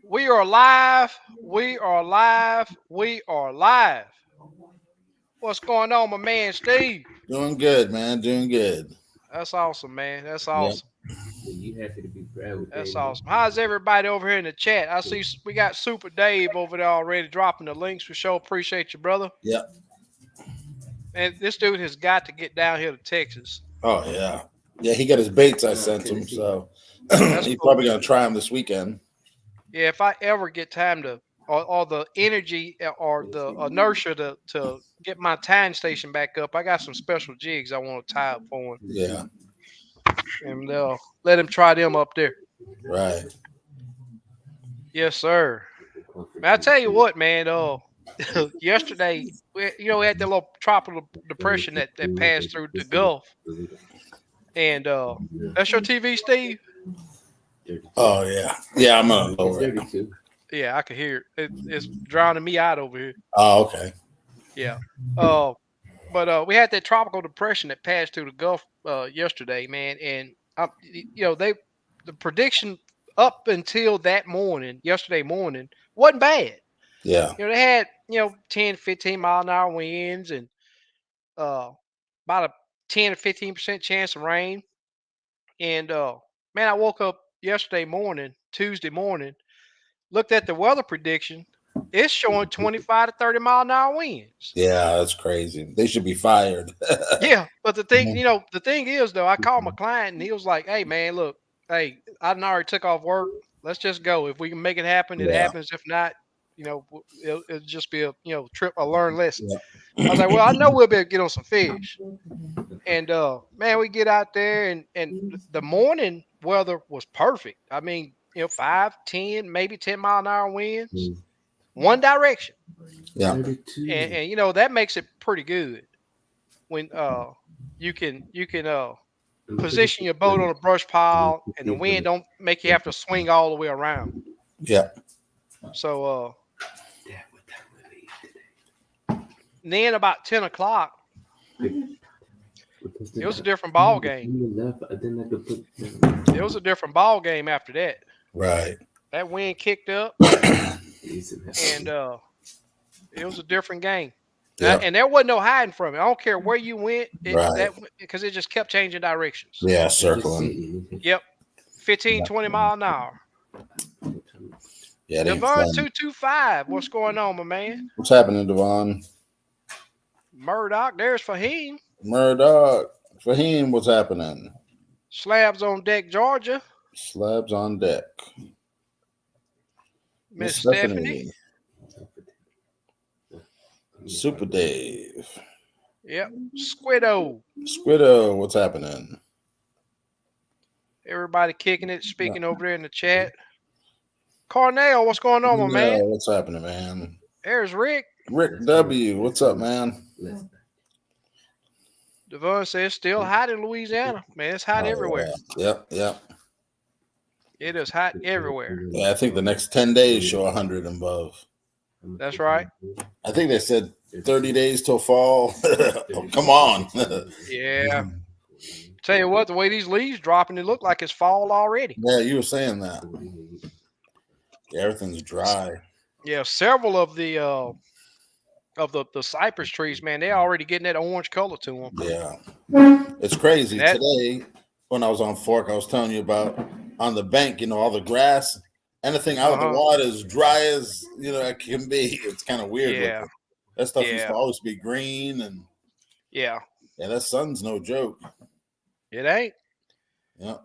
We are live. We are live. We are live. What's going on, my man Steve? Doing good, man. Doing good. That's awesome, man. That's Yeah. awesome. You happy to be proud with That's that? awesome. How's everybody over here in the chat? I see we got Super Dave over there already dropping the links. We sure appreciate you, brother. Yeah. And this dude has got to get down here to Texas. Oh yeah. Yeah. He got his baits I No, sent him, Tennessee. so That's he's cool. probably gonna try them this weekend. Yeah, if I ever get time to, or the energy or the inertia to get my time station back up, I got some special jigs I want to tie up for him, Yeah. and let him try them up there. Right. Yes, sir. Man, I tell you what, man. Yesterday, we had that little tropical depression that passed through the Gulf, and that's your TV, Steve. 32. Oh yeah. Yeah. I'm gonna It's lower it. 32. Yeah, I can hear it. It's drowning me out over here. Oh okay. Yeah. Uh, but we had that tropical depression that passed through the Gulf yesterday, man, and the prediction up until that morning, yesterday morning, wasn't bad. Yeah. They had 10, 15 mile an hour winds and uh, about a 10 to 15% chance of rain. And man, I woke up yesterday morning, Tuesday morning, looked at the weather prediction. It's showing 25 to 30 mile an hour winds. Yeah. That's crazy. They should be fired. Yeah, but the thing is though, I called my client and he was like, "Hey man, look, hey, I done already took off work. Let's just go. If we can make it happen, it Yeah. happens. If not, it'll just be a trip, a learned lesson." Yeah. I was like, "Well, I know we'll be able to get on some fish." And man, we get out there and the morning weather was perfect. I mean, 5, 10, maybe 10 mile an hour winds, one direction, Yeah. 32. and that makes it pretty good when you can position your boat on a brush pile and the wind don't make you have to swing all the way around. Yeah. So Dad, what time will it be then about 10 o'clock, today? it was a different ball game. Then I could put It was a different ball game after that. Right. That wind kicked up and it was a different game. Yeah. And there wasn't no hiding from it. I don't care where you went, Right. because it just kept changing directions. Yeah. just Circling. sitting. Yep, 15, Yeah. 20 mile an hour. Yeah. It ain't Devon fun. 225, what's going on, my man? What's happening, Devon? Murdoch, there's Fahim. Murdoch. Fahim, what's happening? Slabs on deck, Georgia. Slabs on deck. Miss Miss Stephanie. Stephanie. Super Dave. Yep. Squiddo. Squiddo, what's happening? Everybody kicking it, speaking over there in the chat. Carnell, what's going on, my Yeah, man? what's happening, man? There's Rick. Rick W, what's up, man? Devon says still hot in Louisiana. Man, it's hot Oh, everywhere. yeah. Yep, yep. It is hot everywhere. Yeah, I think the next 10 days show 100 and above. That's right. I think they said 30 days till fall. Oh, come on. Yeah. Tell you what, the way these leaves dropping, it look like it's fall already. Yeah, you were saying that. Yeah, everything's dry. Yeah, several of the cypress trees, man, they're already getting that orange color to them. Yeah. It's crazy. That- Today, when I was on Fork, I was telling you about on the bank, all the grass, anything out of the water is dry as, it can be. It's kind of weird. Yeah. Looking. That stuff used Yeah. to always be green. And Yeah. that sun's no joke. It ain't. Yeah.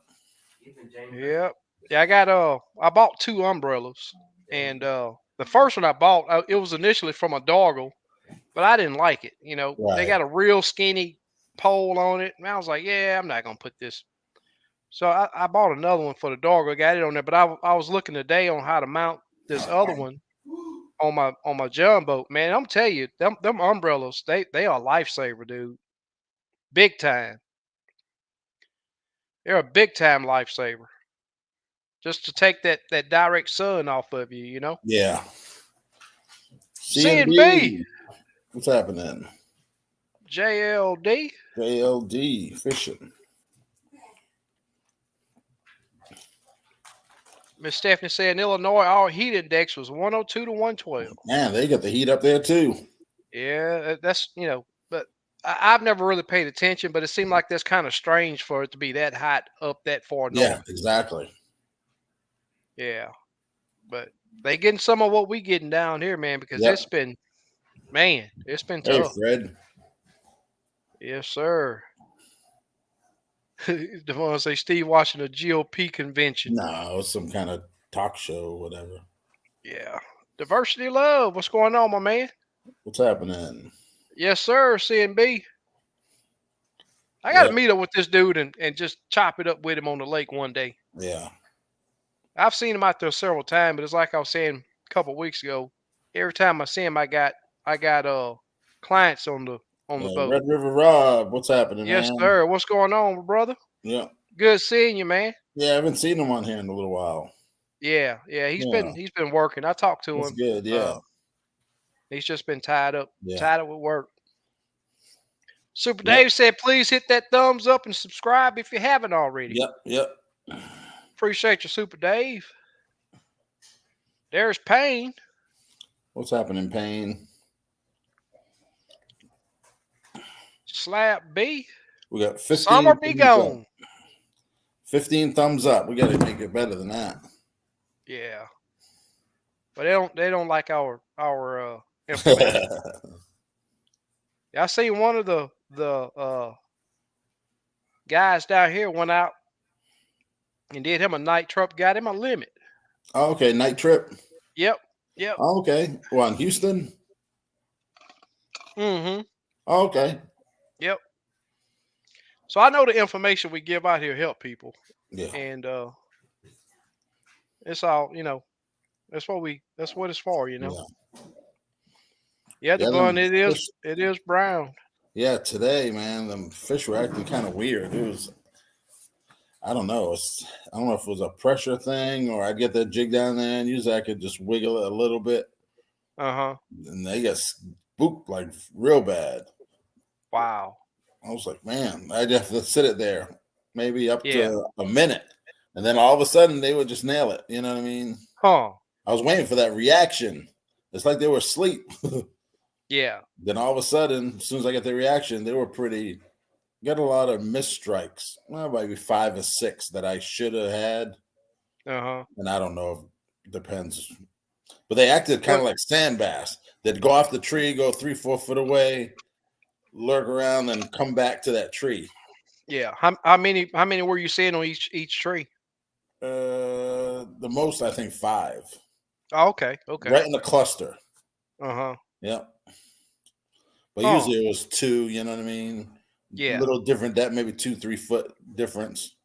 Yep. Yeah, I bought 2 umbrellas, and the first one I bought, it was initially from a doggle, but I didn't like it. They Right. got a real skinny pole on it, and I was like, yeah, I'm not gonna put this. So I bought another one for the doggle, got it on there, but I was looking today on how to mount this other one on my jumbo. Man, I'm telling you, them umbrellas, they are a lifesaver, dude. Big time. They're a big time lifesaver. Just to take that direct sun off of you. Yeah. CNB. What's happening? JLD. JLD fishing. Miss Stephanie said in Illinois, our heat index was 102 to 112. Man, they got the heat up there too. Yeah, that's but I've never really paid attention, but it seemed like that's kind of strange for it to be that hot up that far Yeah, north. exactly. Yeah, but they getting some of what we getting down here, man, because Yep. it's been Hey, tough. Fred. Yes, sir. Devon say Steve watching a GOP convention. No, it's some kind of talk show or whatever. Yeah. Diversity love. What's going on, my man? What's happening? Yes, sir. CNB. I got to Yep. meet up with this dude and just chop it up with him on the lake one day. Yeah. I've seen him out there several times, but it's like I was saying a couple of weeks ago. Every time I see him, I got clients on the boat. Red River Rob, what's happening, Yes, man? sir. What's going on, brother? Yeah. Good seeing you, man. Yeah, I haven't seen him on here in a little while. Yeah. He's Yeah. been working. I talked to That's him. good, yeah. He's just been tied up Yeah. with work. Super Yep. Dave said, please hit that thumbs up and subscribe if you haven't already. Yep. Appreciate you, Super Dave. There's Payne. What's happening, Payne? Slap B. We got 15. Summer be gone. 15 thumbs up. We got to make it better than that. Yeah. But they don't like our information. I see one of the guys down here went out and did him a night trip, got him a limit. Oh, okay. Night trip. Yep. Oh, okay. Well, in Houston. Mm-hmm. Oh, okay. Yep. So I know the information we give out here help people. Yeah. And it's all, that's what it's for, Yeah, the bun it is brown. Yeah, today, man, the fish were acting kind of weird. It was, I don't know. I don't know if it was a pressure thing or I'd get that jig down there and usually I could just wiggle it a little bit. Uh-huh. And they got spooked like real bad. Wow. I was like, man, I'd have to sit it there maybe up to a minute. And then all of a sudden they would just nail it. You know what I mean? Huh. I was waiting for that reaction. It's like they were asleep. Yeah. Then all of a sudden, as soon as I got the reaction, they were got a lot of missed strikes. Well, maybe 5 or 6 that I should have had. Uh-huh. And I don't know. It depends. But they acted kind of like sand bass. They'd go off the tree, go 3-4 foot away, lurk around, and come back to that tree. Yeah. How many were you seeing on each tree? The most, I think, 5. Oh, okay. Right in the cluster. Uh-huh. Yep. But usually it was 2, you know what I mean? Yeah. A little different, that maybe 2-3 foot difference.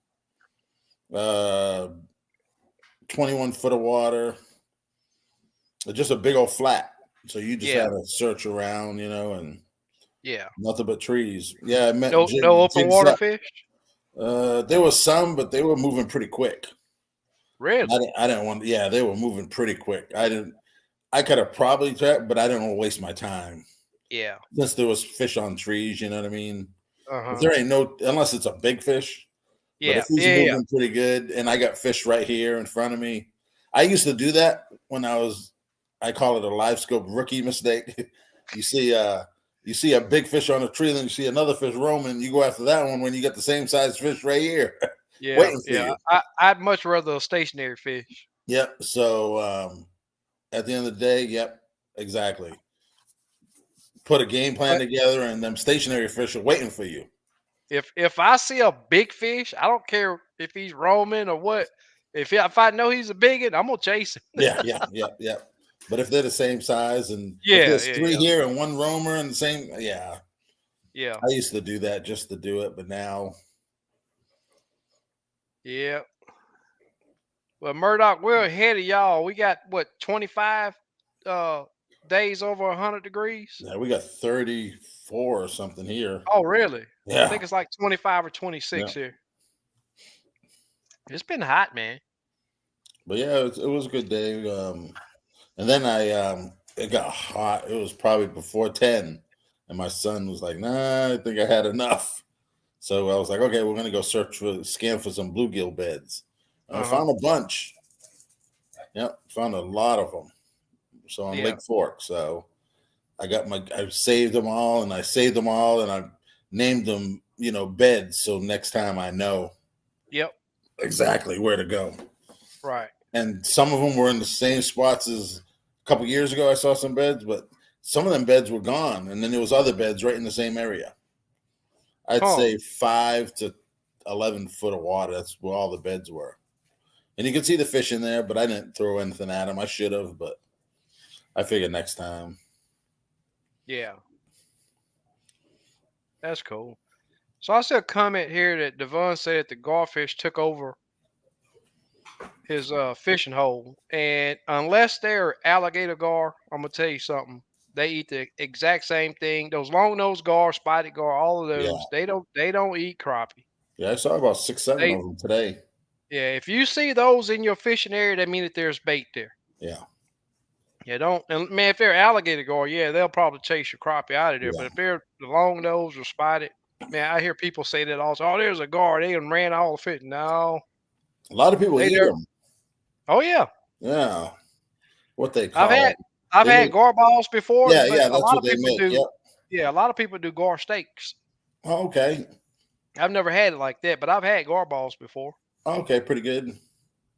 21 foot of water. Just a big old flat. So you just had to search around, and nothing but trees. Yeah, I met no open water fish. There was some, but they were moving pretty quick. Really? I didn't want. Yeah, they were moving pretty quick. I could have probably tried, but I didn't want to waste my time. Yeah. Since there was fish on trees, you know what I mean. Uh-huh. If there ain't unless it's a big fish. Yeah. But if he's moving pretty good, and I got fish right here in front of me, I used to do that when I call it a live scope rookie mistake. You see a big fish on a tree, then you see another fish roaming. You go after that one when you get the same size fish right here. Yeah, waiting for you. I'd much rather a stationary fish. Yep. So at the end of the day, yep, exactly. Put a game plan together, and them stationary fish are waiting for you. If I see a big fish, I don't care if he's roaming or what. If I know he's a big one, I'm gonna chase him. Yeah. But if they're the same size, and if there's 3 here and 1 roamer and the same, yeah. I used to do that just to do it, but now. Yeah. Well, Murdoch, we're ahead of y'all. We got 25 days over 100 degrees. Yeah, we got 34 or something here. Oh, really? Yeah. I think it's like 25 or 26 here. It's been hot, man. But yeah, it was a good day. And then it got hot. It was probably before 10, and my son was like, "Nah, I think I had enough." So I was like, "Okay, we're gonna go scan for some bluegill beds." I found a bunch, Yep, found a lot of them. So on Yeah. Lake Fork. So I saved them all, and I named them, beds. So next time I know Yep. exactly where to go. Right. And some of them were in the same spots as a couple years ago. I saw some beds, but some of them beds were gone, and then there was other beds right in the same area. I'd Huh. say 5 to 11 foot of water. That's where all the beds were, and you could see the fish in there. But I didn't throw anything at them. I should have, but I figured next time. Yeah. That's cool. So I see a comment here that Devon said the garfish took over his fishing hole, and unless they're alligator gar, I'm gonna tell you something. They eat the exact same thing. Those long nosed gar, spotted gar, all of Yeah, those. They don't eat crappie. yeah. I saw about 6, 7 They of them today. Yeah. If you see those in your fishing area, that means that there's bait there. Yeah, Yeah, don't and man, if they're alligator gar, yeah, they'll probably chase your crappie out of there. But yeah. if they're the long nose or spotted, man, I hear people say that also. Oh, there's a gar. They done ran all the fish. No, A lot of people they eat there. them. Oh yeah, Yeah, what they I've call had them. I've They had make. gar balls before, Yeah, but yeah. a That's lot what of they people make. do. Yep. Yeah, a lot of people do gar steaks. Oh, okay. I've never had it like that, but I've had gar balls before. Okay, pretty good.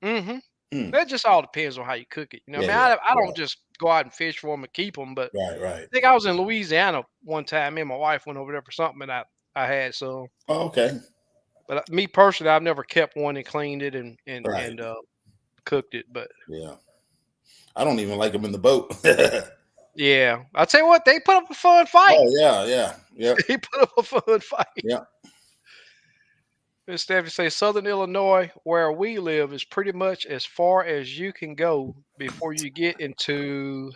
Mm-hmm. Hmm. It just all depends on how you cook it. You know, I Yeah, mean, yeah, I yeah. don't just go out and fish for them and keep them, but Right, right. I think I was in Louisiana one time. Me and my wife went over there for something, and I had some. Oh, okay. But me personally, I've never kept one and cleaned it and Right. cooked it. But Yeah. I don't even like them in the boat. yeah, I'll tell you what, they put up a fun fight. Oh yeah, yeah, yep, They put up a fun fight. yep. Miss Stephanie say Southern Illinois, where we live, is pretty much as far as you can go before you get into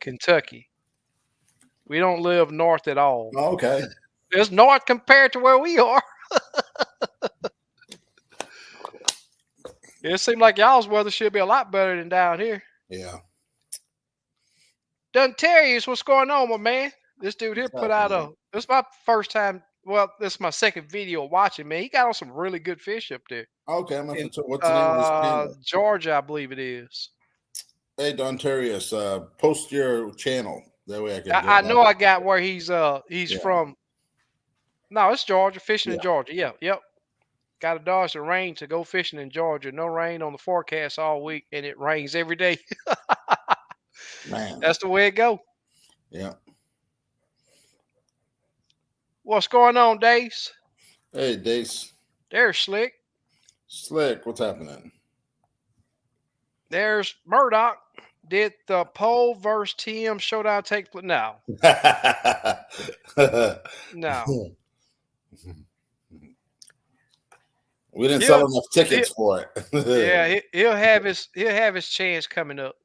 Kentucky. We don't live north at all. Oh, okay. It's north compared to where we are. It seems like y'all's weather should be a lot better than down here. Yeah. Duntarius, what's going on, my man? This dude here What's put out happening? this is my first time. Well, this is my second video watching, man. He got on some really good fish up there Okay, I'm gonna have to in check. What's the name of this channel? Georgia, I believe it is. Hey, Don Terrius, post your channel. That way I can I go. know I got where he's Yeah. from. No, it's Georgia, fishing in Yeah. Georgia. Yeah, yep. Got to dodge the rain to go fishing in Georgia. No rain on the forecast all week, and it rains every day. Man. That's the way it go. Yeah. What's going on, Dace? Hey, Dace. There's Slick. Slick, what's happening? There's Murdoch. Did the Pole versus TM showdown take place? No, no. We didn't He'll, sell enough he tickets for yeah, it. he'll have his chance coming up.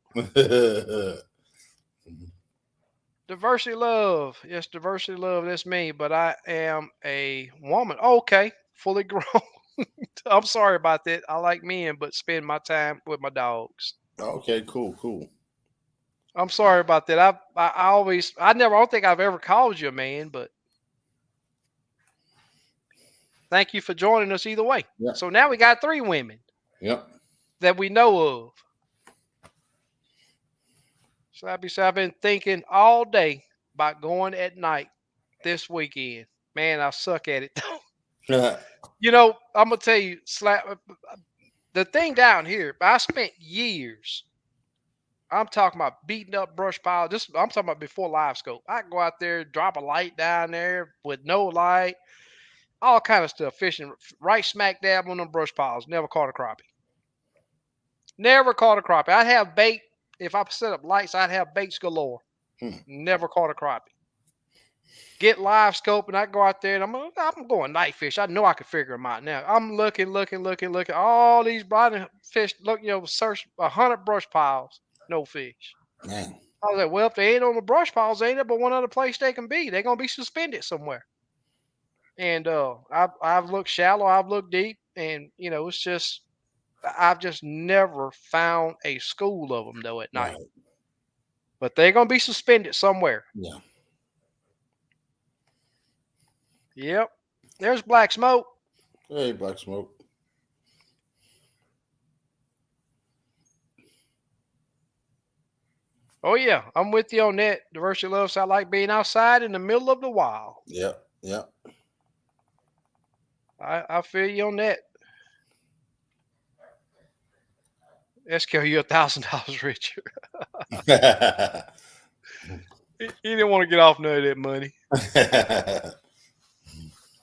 Diversity love, yes, diversity love. That's me, but I am a woman. Okay, fully grown. I'm sorry about that. I like men, but spend my time with my dogs. Okay, cool, cool. I'm sorry about that. I don't think I've ever called you a man, but thank you for joining us either way. Yeah. So now we got 3 women Yep. that we know of. So I've been thinking all day about going at night this weekend. Man, I suck at it though. You know, I'm gonna tell you, the thing down here. I spent years. I'm talking about beating up brush piles. I'm talking about before live scope. I go out there, drop a light down there with no light, all kind of stuff, fishing right smack dab on them brush piles. Never caught a crappie. Never caught a crappie. I'd have bait if I set up lights. I'd have baits galore. Never caught a crappie. Get live scope and I go out there and I'm going night fish. I know I can figure them out now. I'm looking. All these body fish. Look, search 100 brush piles. No fish. Man. I was like, well, if they ain't on the brush piles, ain't there but one other place they can be. They're gonna be suspended somewhere. And I've looked shallow, I've looked deep, and it's just I've just never found a school of them though at night. Right. But they're gonna be suspended somewhere. Yeah. Yep. There's black smoke. Hey, Black Smoke. Oh yeah, I'm with you on that. Diversity loves. I like being outside in the middle of the wild. Yep, yep. I feel you on that. SK, you $1,000 richer. He didn't want to get off none of that money.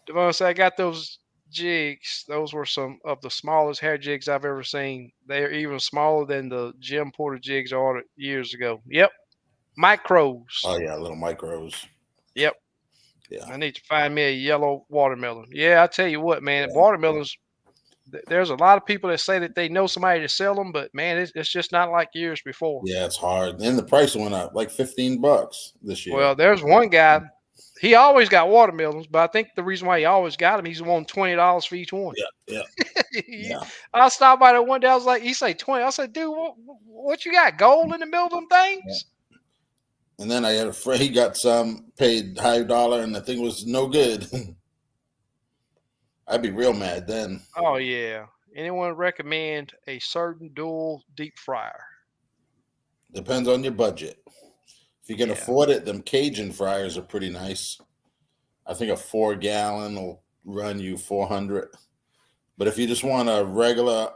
Devon said, I got those jigs. Those were some of the smallest hair jigs I've ever seen. They're even smaller than the Jim Porter jigs I ordered years ago. Yep. Micros. Oh yeah, little micros. Yep. Yeah, I need to find me a yellow watermelon. Yeah, I tell you what, man, yeah, watermelons. There's a lot of people that say that they know somebody to sell them, but man, it's just not like years before. yeah. It's hard, and the price went up like $15 this year. Well, there's one guy. He always got watermelons, but I think the reason why he always got them, he's wanting $20 for each one. Yeah, yeah, yeah. I stopped by there one day. I was like, he say 20. I said, dude, what you got? Gold in the middle of them Yeah. things? And then I had a friend. He got some, paid high dollar, and the thing was no good. I'd be real mad then. Oh yeah. Anyone recommend a certain dual deep fryer? Depends on your budget. If you can Yeah. afford it, them Cajun fryers are pretty nice. I think a 4 gallon will run you 400. But if you just want a regular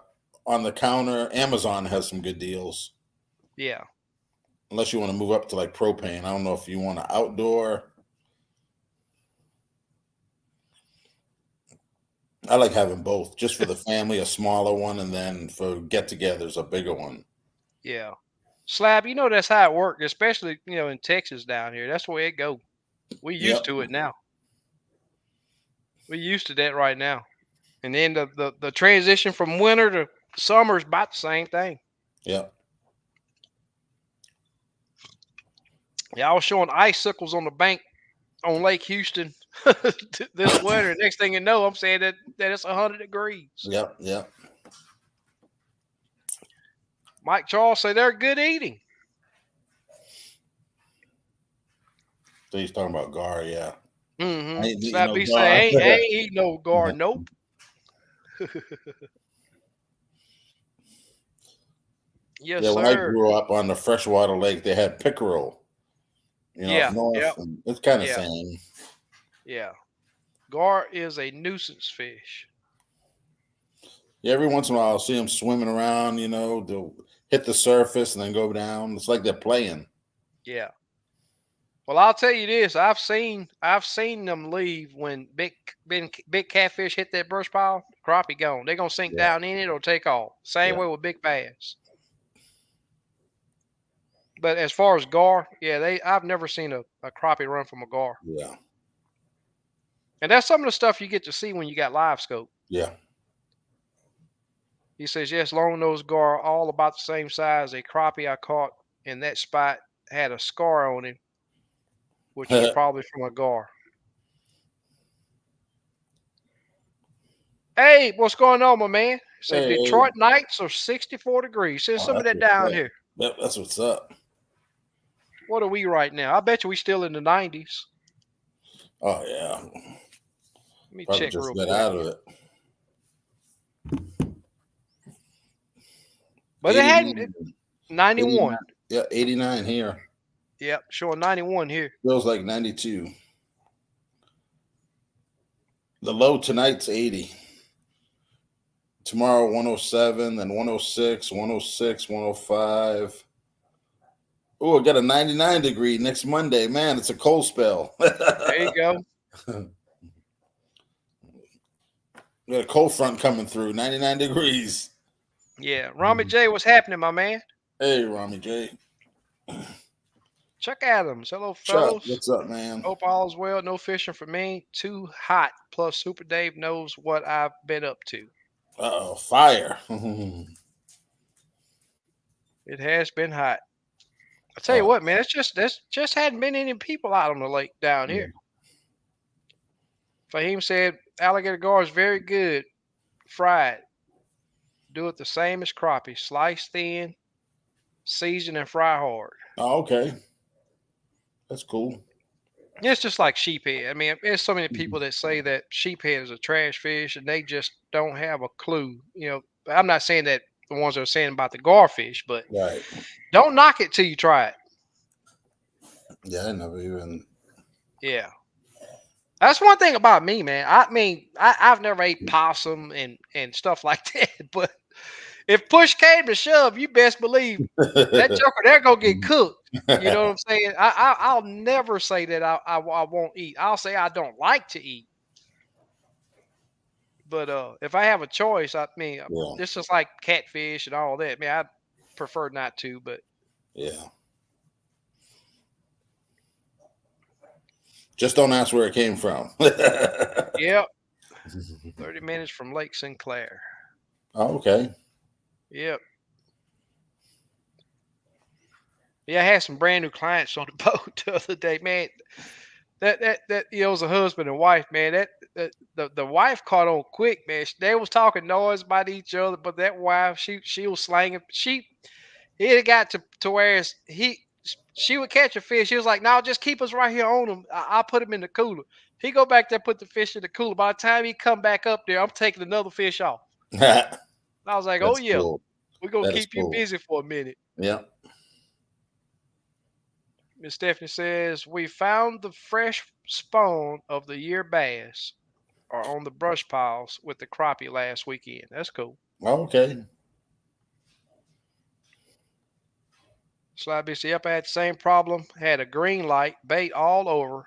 on the counter, Amazon has some good deals. Yeah. Unless you want to move up to like propane. I don't know if you want an outdoor. I like having both, just for the family, a smaller one, and then for get-togethers, a bigger one. Yeah. Slab, you know that's how it works, especially in Texas down here. That's the way it go. We used Yep. to it now. We used to that right now. And then the transition from winter to summer is about the same thing. Yep. Yeah, I was showing icicles on the bank on Lake Houston this winter. Next thing you know, I'm saying that it's 100 degrees. Yep. Yep. Mike Charles say they're good eating. So he's talking about gar, yeah. Mm-hmm. I ain't eating Slap no B gar. say ain't eat no gar. Nope. Yes, Yeah, when I sir. grew up on the freshwater lake, they had pickerel. Yeah, up north, yep. and it's kind of Yeah. same. Yeah. Gar is a nuisance fish. Yeah, every once in a while, I'll see them swimming around. They'll hit the surface and then go down. It's like they're playing. Yeah. Well, I'll tell you this: I've seen them leave when big catfish hit that brush pile. Crappie gone. They're gonna sink Yeah. down in it or take off. Same Yeah. way with big bass. But as far as gar, yeah, I've never seen a crappie run from a gar. Yeah, And that's some of the stuff you get to see when you got live scope. yeah. He says, yes, long-nosed gar, all about the same size. A crappie I caught in that spot had a scar on him, which was probably from a gar. Hey, what's going on, my man? Say Hey. Detroit nights are 64 degrees. Send some of that that's down what's here. up. Yep, that's what's up. What are we right now? I bet you we still in the 90s. Oh yeah, Let me probably check just real got quick. out of it. But it hadn't 89. 91. Yeah, 89 here. Yep, showing 91 here. Feels like 92. The low tonight's 80. Tomorrow 107, then 106, 106, 105. Oh, I got a 99 degree next Monday. Man, it's a cold spell. There you go. We got a cold front coming through, 99 degrees. Yeah, Rami J, what's happening, my man? Hey, Rami J. Chuck Adams, hello, Chuck, fellas. what's up, man? Hope all is well. No fishing for me. Too hot. Plus, Super Dave knows what I've been up to. Uh-oh, fire. It has been hot. I tell you what, man, there's just hadn't been any people out on the lake down here. Fahim said alligator gar is very good fried. Do it the same as crappie. Slice thin, season, and fry hard. Oh, okay. That's cool. It's just like sheephead. I mean, there's so many people that say that sheephead is a trash fish, and they just don't have a clue. I'm not saying that the ones that are saying about the garfish, but Right. don't knock it till you try it. Yeah, I never even. Yeah. That's one thing about me, man. I mean, I've never ate possum and stuff like that. But if push came to shove, you best believe that joker they're gonna get cooked. You know what I'm saying? I'll never say that I won't eat. I'll say I don't like to eat. But if I have a choice, I mean, Yeah, this is like catfish and all that. Man, I prefer not to. But yeah. Just don't ask where it came from. yep, 30 minutes from Lake Sinclair. Oh, okay. Yep. Yeah, I had some brand new clients on the boat the other day, man. That you know, was a husband and wife, man. The wife caught on quick, man. They was talking noise about each other, but that wife, she was slanging. It got to where she would catch a fish. She was like, "No, just keep us right here on them. I'll put him in the cooler." He go back there, put the fish in the cooler. By the time he come back up there, I'm taking another fish off. That's I was like, "Oh yeah, cool. we're gonna That is keep you cool. busy for a minute." Yeah. Miss Stephanie says, "We found the fresh spawn of the year bass are on the brush piles with the crappie last weekend." That's cool. Okay. Slide BC up, I had the same problem. Had a green light, bait all over,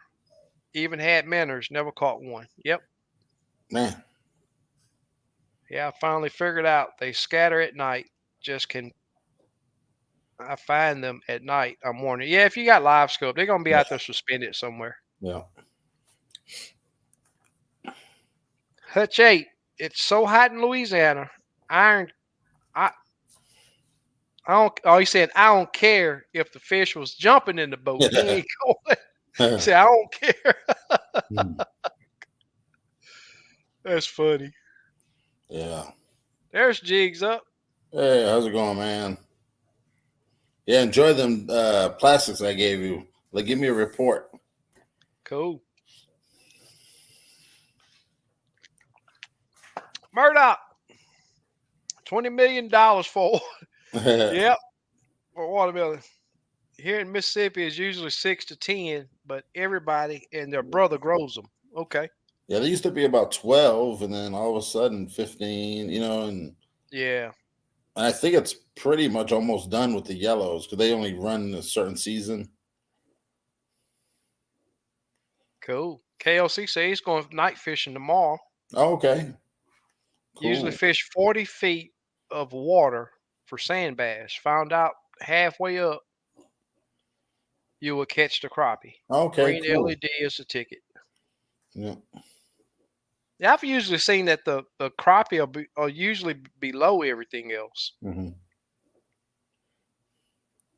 even had minnows, never caught one. Yep. Man. Yeah, I finally figured out they scatter at night. Just can I find them at night? I'm warning. Yeah, if you got live scope, they're gonna be Yeah. out there suspended somewhere. Yeah. Hutch 8. It's so hot in Louisiana. Iron I I don't. Oh, he said, "I don't care if the fish was jumping in the boat. He ain't going." He said, "I don't care." That's funny. Yeah. There's Jigs up. Hey, how's it going, man? Yeah, enjoy them plastics I gave you. Like, give me a report. Cool. Murdoch, $20 million for. Yep, for watermelon. Here in Mississippi is usually 6 to 10, but everybody and their brother grows them. Okay. Yeah, they used to be about 12, and then all of a sudden 15, Yeah. and I think it's pretty much almost done with the yellows because they only run a certain season. Cool. KLC says he's going night fishing tomorrow. Oh, okay. Usually Cool. fish 40 feet of water for sand bass. Found out halfway up you will catch the crappie. Okay, Green cool. LED is the ticket. Yeah. Yeah, I've usually seen that the crappie will usually below everything else. Hmm.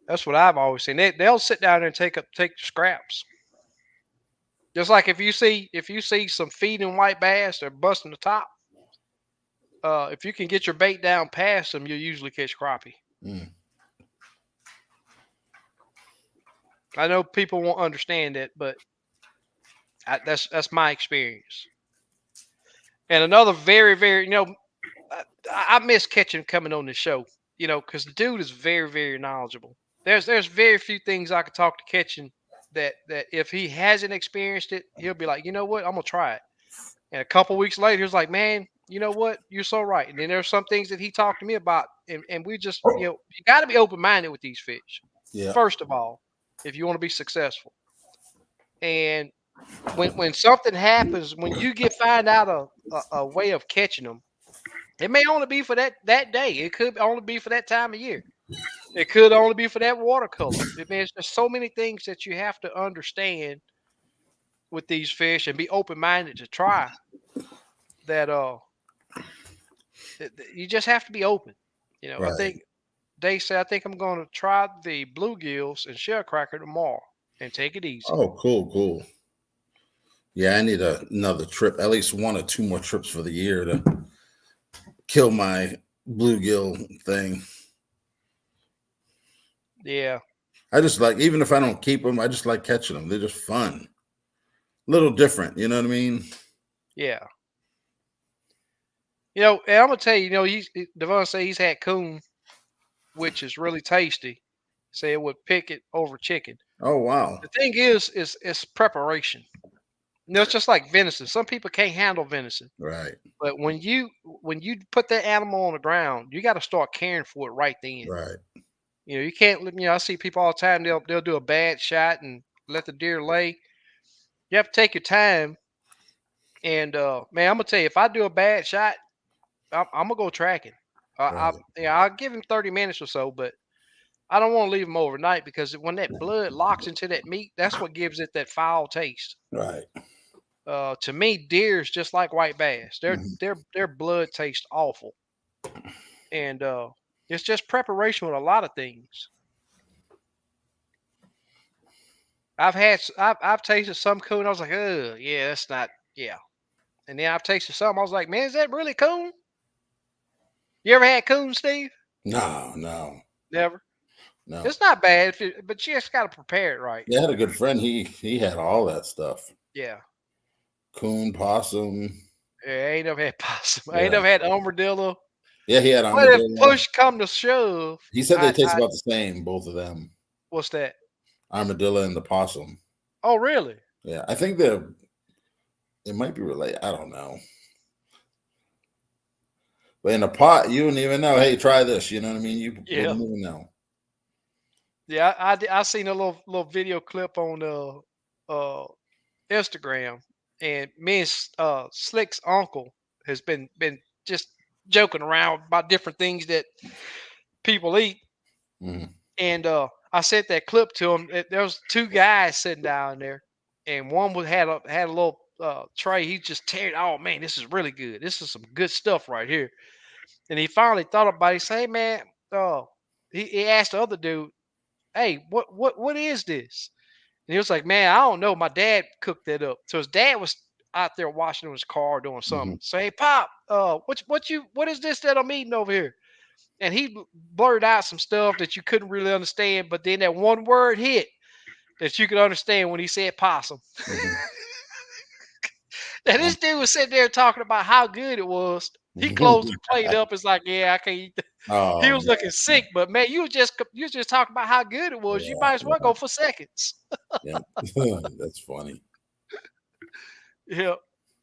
That's what I've always seen. They'll sit down there and take scraps. Just like if you see some feeding white bass, they're busting the top. If you can get your bait down past them, you'll usually catch crappie. Mm. I know people won't understand that, but that's my experience. And another very, very, I miss catching coming on the show, because the dude is very, very knowledgeable. There's very few things I could talk to Ketchin that if he hasn't experienced it, he'll be like, you know what, I'm gonna try it. And a couple weeks later, he's like, man, you know what, you're so right. And then there's some things that he talked to me about, and we just, you got to be open minded with these fish. Yeah. First of all, if you want to be successful, and when something happens, when you find out a way of catching them, it may only be for that day. It could only be for that time of year. It could only be for that watercolor. I mean, there's so many things that you have to understand with these fish and be open minded to try. That you just have to be open. I Right. think they say I think I'm going to try the bluegills and shell cracker tomorrow and take it easy. Oh, cool, cool. Yeah, I need another trip, at least one or two more trips for the year to kill my bluegill thing. Yeah, I just like, even if I don't keep them, I just like catching them. They're just fun. A little different, you know what I mean? yeah. And I'm gonna tell you, Devon say he's had coon, which is really tasty. Say it would pick it over chicken. Oh wow. The thing is it's preparation. It's just like venison. Some people can't handle venison, Right. but when you put that animal on the ground, you got to start caring for it right then. Right. You can't. I see people all the time. They'll do a bad shot and let the deer lay. You have to take your time. And man, I'm gonna tell you, if I do a bad shot, I'm gonna go tracking. Right. I'll give him 30 minutes or so, but I don't want to leave him overnight because when that blood locks into that meat, that's what gives it that foul taste. Right. To me, deer is just like white bass. Mhm. Their blood tastes awful, and it's just preparation with a lot of things. I've tasted some coon. I was like, oh yeah, that's not yeah. And then I've tasted some. I was like, man, is that really coon? You ever had coon, Steve? No, no, Never. no. It's not bad, but you just got to prepare it right. Yeah, I had a good friend. He had all that stuff. Yeah. Coon, possum. Yeah, I ain't never had possum. I ain't Yeah. never had armadillo. Yeah, he had But if armadillo. push come to shove, He said they taste I about the same, both of them. what's that? Armadillo and the possum. Oh, really? Yeah, I think they're it might be related. I don't know. But in a pot, you wouldn't even know. Hey, try this. You know what I mean? You Yeah. wouldn't even know. Yeah, I seen a little video clip on Instagram, and me and Slick's uncle has been just joking around about different things that people eat. Mhm. And I sent that clip to him. There was two guys sitting down there, and one was had a little tray. He just teared. Oh man, this is really good. This is some good stuff right here. And he finally thought about it. He said, "Hey man," he asked the other dude, "Hey, what is this?" And he was like, "Man, I don't know. My dad cooked that up." So his dad was out there washing in his car doing something. Mhm. Say, "Hey, Pop, what is this that I'm eating over here?" And he blurted out some stuff that you couldn't really understand, but then that one word hit that you could understand when he said possum. Mhm. And this dude was sitting there talking about how good it was. He closed Mhm. the plate up. It's like, yeah, I can't eat that. He Oh was looking man. sick, but man, you was just talking about how good it was. You Yeah, might as well yeah, go for seconds. yeah. That's funny. Yeah.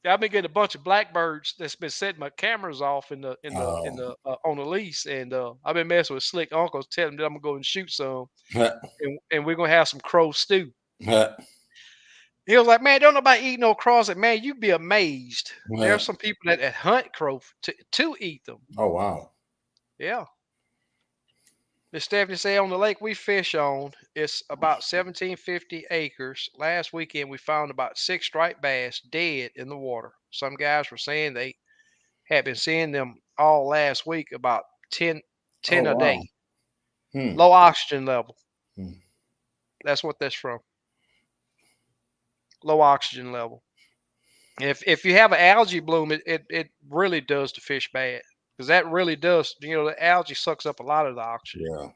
I've been getting a bunch of blackbirds that's been setting my cameras off Oh. on the lease, and I've been messing with Slick Uncles, telling him that I'm gonna go and shoot some, and we're gonna have some crow stew. He was like, "Man, don't nobody eat no crows." Like, man, you'd be amazed. There are some people that hunt crow to eat them. Oh wow. Yeah. Miss Stephanie say on the lake we fish on, it's about 1750 acres. Last weekend we found about 6 striped bass dead in the water. Some guys were saying they had been seeing them all last week, about 10, Oh 10 a day. wow. Hmm. Low oxygen level. Hmm. That's what that's from. Low oxygen level. If you have an algae bloom, it really does the fish bad, because that really does. The algae sucks up a lot of the oxygen. Yeah.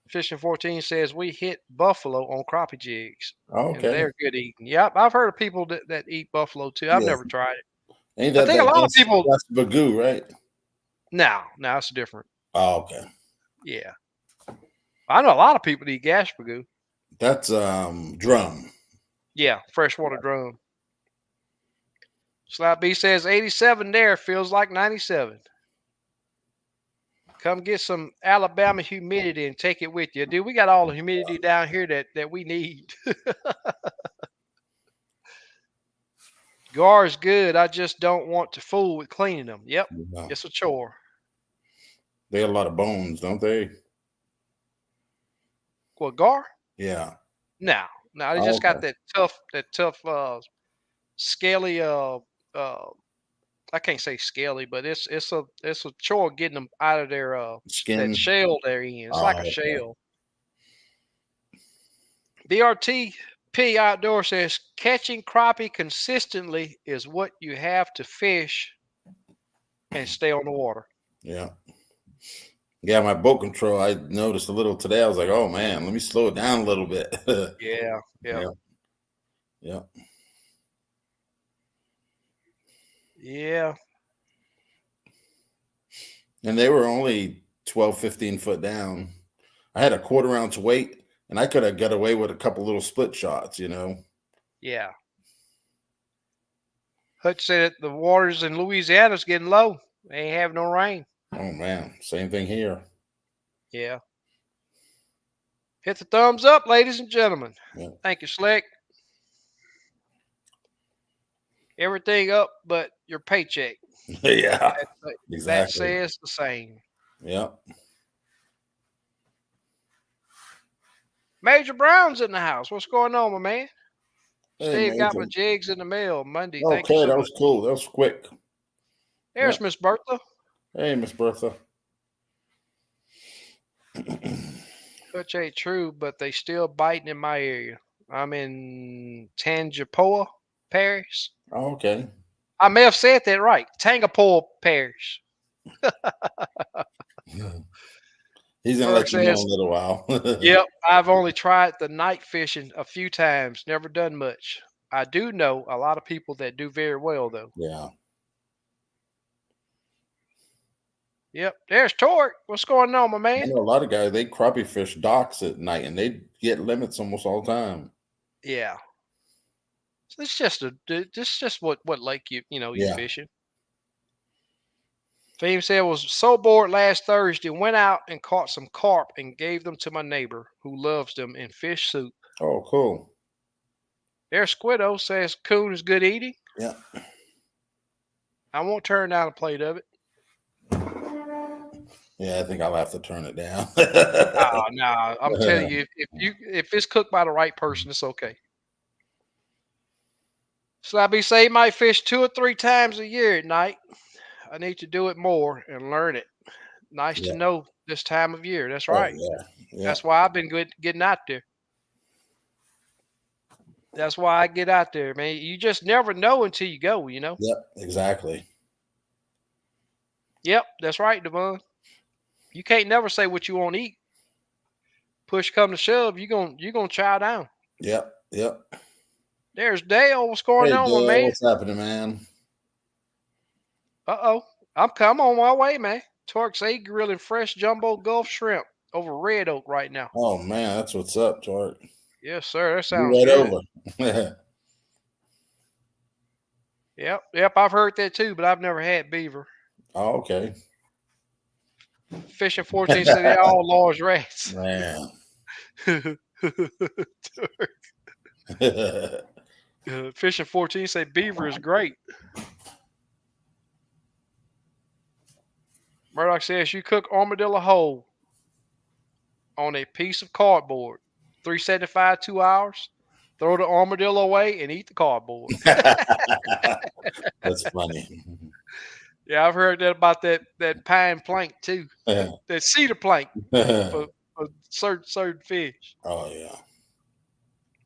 Fishing 14 says we hit buffalo on crappie jigs, and Okay. they're good eating. Yep, I've heard of people that eat buffalo too. I've Yeah. never tried it. Ain't I that think a that lot of people. that's bagoo, right? No, it's different. Oh, okay. Yeah, I know a lot of people that eat gaspagoo. That's drum. Yeah, freshwater drum. Slap B says 87 there feels like 97. Come get some Alabama humidity and take it with you, dude. We got all the humidity down here that we need. Gar is good. I just don't want to fool with cleaning them. Yep, Yeah. it's a chore. They got a lot of bones, don't they? What, Gar? Yeah. No, no, they Oh, just got okay. that tough, scaly. I can't say scaly, but it's a chore getting them out of their that Skin. shell they're in. It's like a Oh, okay. shell. BRTP Outdoor says catching crappie consistently is what you have to fish and stay on the water. Yeah. Yeah, my boat control, I noticed a little today. I was like, oh man, let me slow it down a little bit. Yeah, yeah, Yeah. Yeah. yeah. And they were only 12, 15 foot down. I had a quarter ounce weight, and I could have got away with a couple little split shots, you know. Yeah. Hutch said that the waters in Louisiana's getting low. They ain't have no rain. Oh man, same thing here. Yeah. Hit the thumbs up, ladies and gentlemen. Yeah. Thank you, Slick. Everything up but your paycheck. Yeah, That exactly. says the same. Yeah. Major Brown's in the house. What's going on, my man? Hey, Steve got my Major. jigs in the mail Monday. Thank you Okay, so that much. was cool. That was quick. Yeah. There's Miss Bertha. Hey, Miss Bertha. Which ain't true, but they still biting in my area. I'm in Tangipahoa Parish. Oh, okay. I may have said that right. Tangipahoa Parish. He's gonna Turk let you know in a says, little while. yep, I've only tried the night fishing a few times, never done much. I do know a lot of people that do very well, though. Yeah. Yep, there's Torque. What's going on, my I man? know a lot of guys, they crappie fish docks at night and they get limits almost all the time. Yeah. So it's just what lake you Yeah. fishing. Fame said was so bored last Thursday, went out and caught some carp and gave them to my neighbor who loves them in fish soup. Oh, cool. There's Squiddo says coon is good eating. Yeah. I won't turn down a plate of it. Yeah, I think I'll have to turn it down. Oh no, I'm telling you, if it's cooked by the right person, it's okay. Slabby say he might fish 2 or 3 times a year at night. I need to do it more and learn it. Nice to Yeah. know this time of year. That's Oh, right. yeah. Yeah. That's why I've been getting out there. That's why I get out there, man. You just never know until you go, you know? Yep, exactly. Yep, that's right, Devon. You can't never say what you want to eat. Push come to shove, you gonna chow down. Yep. Yep. There's Dale. What's going Hey, on, my Dale, man? what's happening, man? Uh-oh. I'm on my way, man. Torque say he grilling fresh jumbo Gulf shrimp over Red Oak right now. Oh, man, that's what's up, Tort. Yes, sir. That Be sounds right good. over. Yep, I've heard that too, but I've never had beaver. Oh, okay. Fishing 14 said they're all large rats. Man. Fishing 14 say beaver is great. Murdoch says you cook armadillo whole on a piece of cardboard, 375, 2 hours. Throw the armadillo away and eat the cardboard. That's funny. Yeah, I've heard that about that pine plank too. That cedar plank for certain fish. Oh, yeah.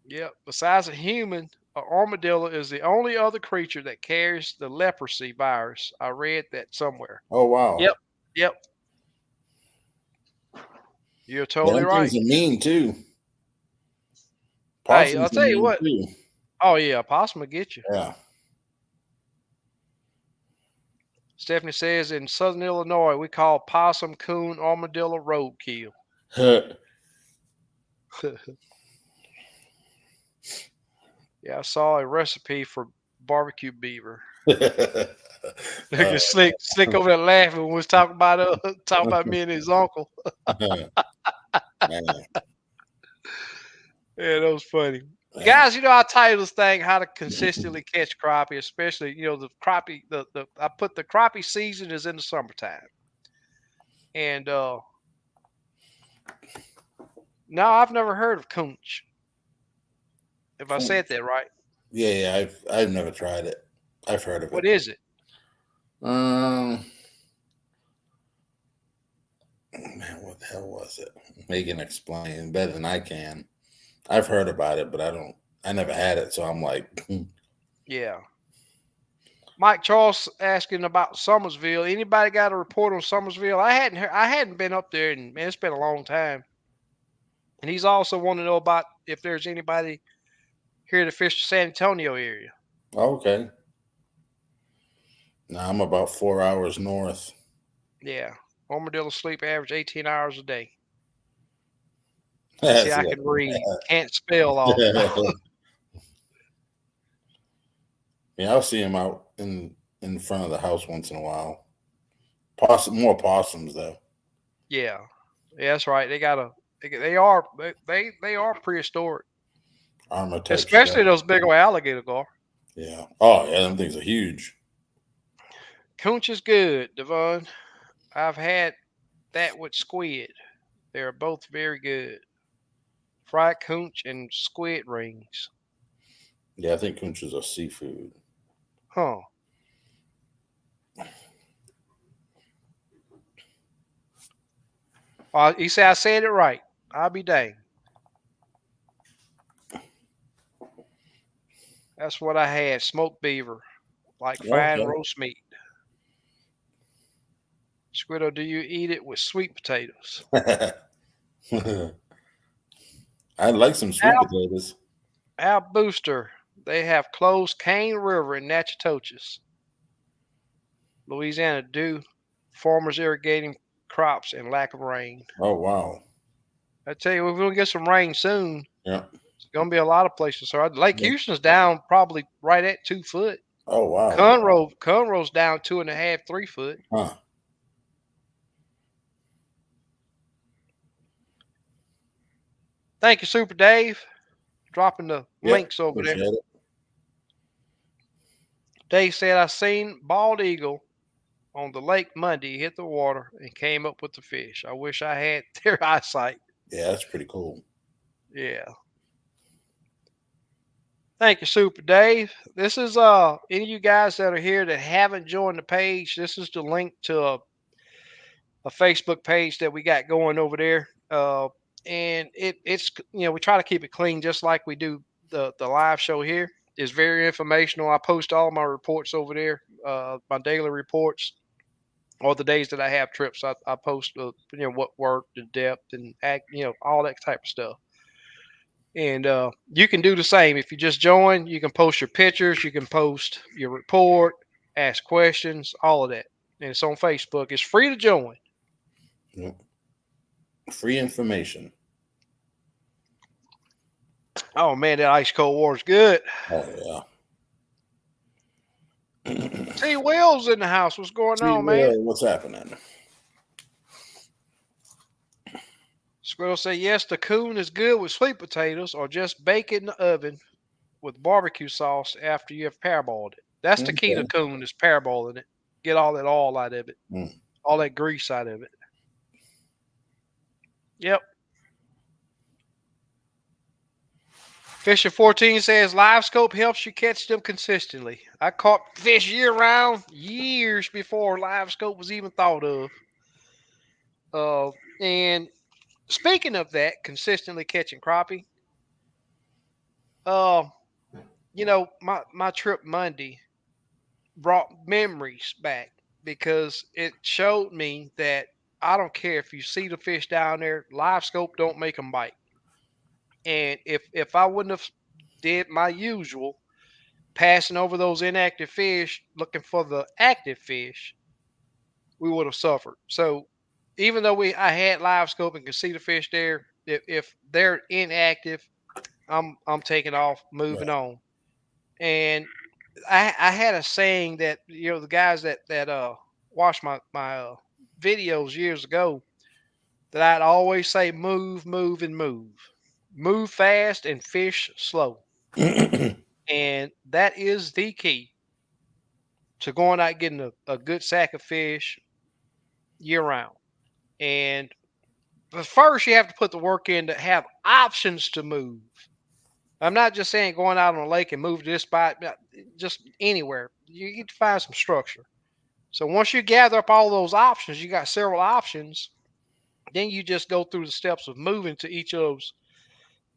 Yep. Besides a human, an armadillo is the only other creature that carries the leprosy virus. I read that somewhere. Oh, wow. Yep. Yep. You're Yeah, totally them right. things are mean, too. Hey, I'll Possums are tell you mean, what. too. Oh yeah, possum will get you. Yeah. Stephanie says in Southern Illinois we call possum, coon, armadillo roadkill. Yeah, I saw a recipe for barbecue beaver. Look at Slick over there laughing when we was talking about me and his uncle. Man. Yeah, that was funny. Guys, I title this thing how to consistently catch crappie, especially, the crappie, the I put the crappie season is in the summertime. And no, I've never heard of coonch. If I said that right. Yeah, I've never tried it. I've heard of it. What is it? Man, what the hell was it? Megan explain better than I can. I've heard about it, but I never had it, so I'm like, Yeah. Mike Charles asking about Summersville. Anybody got a report on Summersville? I hadn't been up there, and man, it's been a long time. And he's also wanting to know about if there's anybody here to fish the San Antonio area. okay. Now I'm about 4 hours north. Yeah. Armadillo sleep average 18 hours a day. See, That's I it. can read. Can't spell all. Yeah, I'll see him out in front of the house once in a while. More possums though. Yeah. Yeah, that's right. They got a. They are prehistoric, Armor type especially stuff. those big old alligator gar. Yeah. Oh yeah, them things are huge. Coonch is good, Devon. I've had that with squid. They are both very good. Fried coonch and squid rings. Yeah, I think conchas are seafood. Huh. You say I said it right. I'll be dang. That's what I had. Smoked beaver, like fine Okay. roast meat. Squiddo, do you eat it with sweet potatoes? I like some sweet Al, potatoes. Al Booster, they have closed Cane River in Natchitoches, Louisiana, due farmers irrigating crops and lack of rain. Oh wow. I tell you, we're going to get some rain soon. Yeah. It's going to be a lot of places. So Lake Yeah. Houston's down probably right at 2 foot. Oh wow. Conroe's down 2.5, 3 foot. Huh. Thank you, Super Dave, dropping the Yep. links over there. Appreciate it. Dave said, I seen bald eagle on the lake Monday, hit the water and came up with the fish. I wish I had their eyesight. Yeah, that's pretty cool. Yeah. Thank you, Super Dave. This is any of you guys that are here that haven't joined the page, this is the link to a Facebook page that we got going over there. And it's we try to keep it clean just like we do the live show here. It's very informational. I post all my reports over there, my daily reports, or the days that I have trips. I post what work, the depth, and all that type of stuff. And you can do the same if you just join. You can post your pictures, you can post your report, ask questions, all of that. And it's on Facebook. It's free to join. Yep. Free information. Oh man, that ice cold water is good. Oh yeah. T Will's in the house. What's going on, man? What's happening? Squirrel say yes. The coon is good with sweet potatoes, or just bake it in the oven with barbecue sauce after you have parboiled it. That's the key to Okay. coon is parboiling it. Get all that oil out of it, Mm. all that grease out of it. Yep. Fisher 14 says live scope helps you catch them consistently. I caught fish year round years before live scope was even thought of. And speaking of that, consistently catching crappie, my trip Monday brought memories back because it showed me that I don't care if you see the fish down there, live scope don't make them bite. And if I wouldn't have did my usual, passing over those inactive fish, looking for the active fish, we would have suffered. So even though I had live scope and could see the fish there, if they're inactive, I'm taking off, moving Right. on. And I had a saying that the guys that watched my videos years ago, that I'd always say move, move, and move fast and fish slow. And that is the key to going out getting a good sack of fish year round. And but first, you have to put the work in to have options to move. I'm not just saying going out on a lake and move to this spot, just anywhere. You need to find some structure. So once you gather up all those options, you got several options. Then you just go through the steps of moving to each of those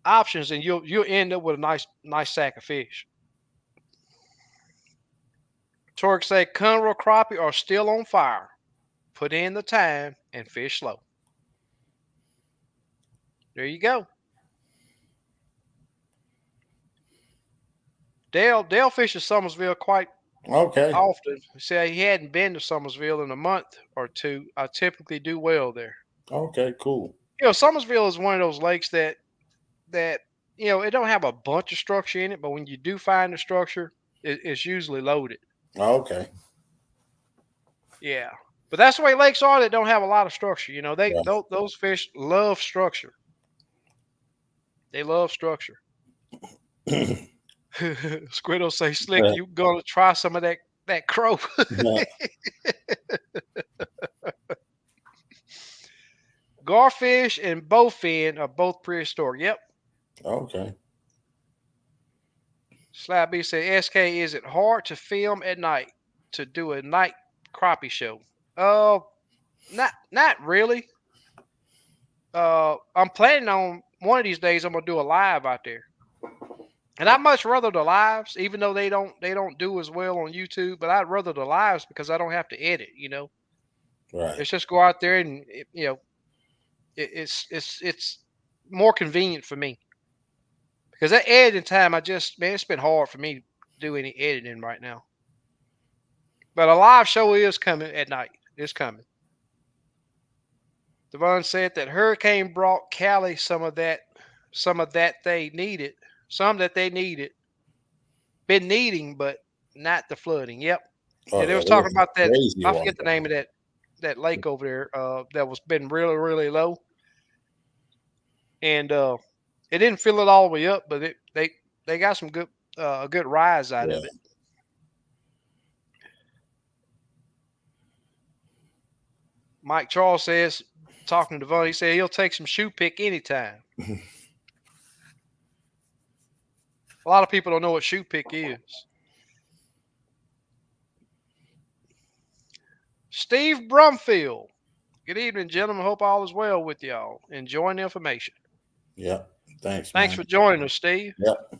options, and you'll end up with a nice sack of fish. Torque say Conroe crappie are still on fire. Put in the time and fish slow. There you go. Dale fishes Summersville quite Okay. often. He said he hadn't been to Summersville in a month or two. I typically do well there. Okay. Cool. Summersville is one of those lakes that it don't have a bunch of structure in it, but when you do find the structure, it's usually loaded. Okay. Yeah, but that's the way lakes are that don't have a lot of structure. They Yeah. those fish love structure. They love structure. Squid'll say, "Slick, you gonna try some of that crow?" Yeah. Garfish and bowfin are both prehistoric. Yep. Okay. Slab B say, "SK, is it hard to film at night to do a night crappie show?" Uh, not really. I'm planning on one of these days. I'm gonna do a live out there, and I much rather the lives, even though they don't do as well on YouTube. But I'd rather the lives because I don't have to edit. Right. It's just go out there and it's more convenient for me because that editing time, man, it's been hard for me to do any editing right now. But a live show is coming at night. It's coming. Devon said that hurricane brought Cali some of that they needed, some that they needed, been needing, but not the flooding. Yep. Oh Yeah, they yeah. was It talking was about that. crazy I one forget the name of time. that lake over there. That was been really really low, and it didn't fill it all the way up, but they got some good a good rise out Yeah. of it. Mike Charles says, talking to Devon, he said he'll take some shoe pick anytime. A lot of people don't know what shoe pick is. Steve Brumfield. Good evening, gentlemen. Hope all is well with y'all. Enjoying the information. Yeah. Thanks, Thanks man. for joining us, Steve. Yep.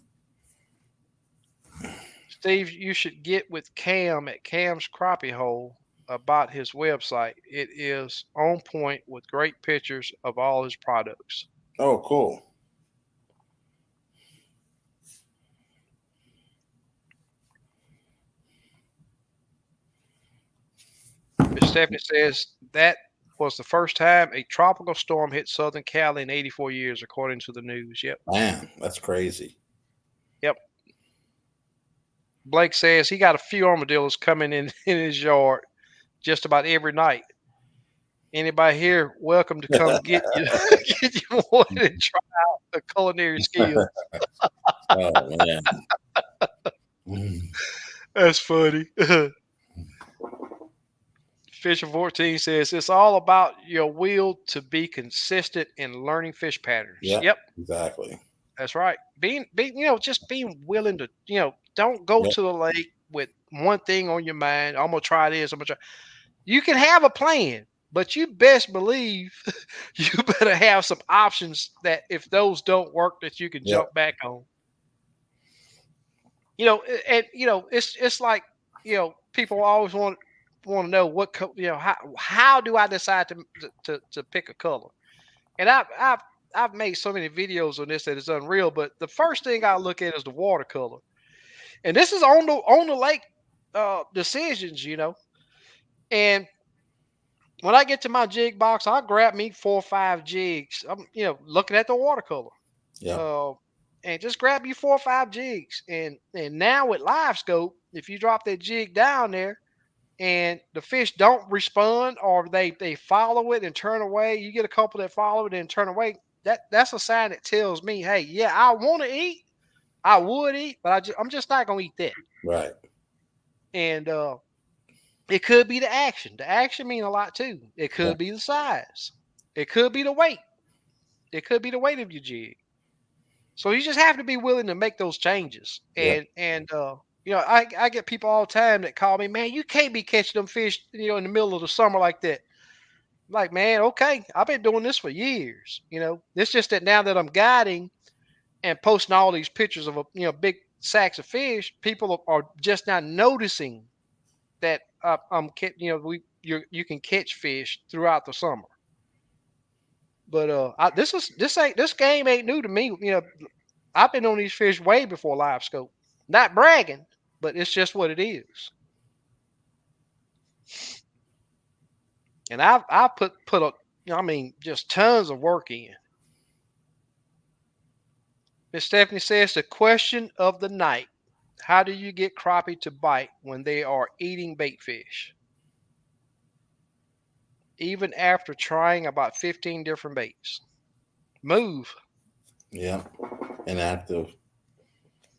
Steve, you should get with Cam at Cam's Crappie Hole about his website. It is on point with great pictures of all his products. Oh, cool. Miss Stephanie says that was the first time a tropical storm hit Southern Cali in 84 years, according to the news. Yep. Man, that's crazy. Yep. Blake says he got a few armadillos coming in in his yard just about every night. Anybody here, welcome to come get you, get you one and try out the culinary skills. Oh man. Mm. That's funny. Fisher 14 says it's all about your will to be consistent in learning fish patterns. Yeah. Yep, Exactly. that's right. Just being willing to, don't go Yep. to the lake with one thing on your mind. I'm gonna try this. I'm gonna try. You can have a plan, but you best believe you better have some options that if those don't work, that you can Yep. jump back on. And it's like people always want to know how do I decide to pick a color. And I've made so many videos on this that it's unreal. But the first thing I look at is the watercolor, and this is on the lake decisions. And when I get to my jig box, I grab me 4 or 5 jigs. I'm looking at the watercolor. Yeah. Uh, and just grab you 4 or 5 jigs. And now with live scope, if you drop that jig down there and the fish don't respond or they follow it and turn away, you get a couple that follow it and turn away. That's a sign that tells me, hey, yeah, I want to eat, I would eat, but I'm just not gonna eat that. Right. And it could be the action. The action mean a lot too. It Yeah. could be the size. It could be the weight. It could be the weight of your jig. So you just have to be willing to make those changes. Yeah. And I get people all the time that call me, man, you can't be catching them fish, in the middle of the summer like that. I'm like, man, okay, I've been doing this for years. It's just that now that I'm guiding and posting all these pictures of big sacks of fish, people are just now noticing that I'm you can catch fish throughout the summer. But this game ain't new to me. I've been on these fish way before live scope. Not bragging, but it's just what it is. And I put just tons of work in. Miss Stephanie says the question of the night: how do you get crappie to bite when they are eating bait fish, even after trying about 15 different baits? Move. Yeah. Inactive.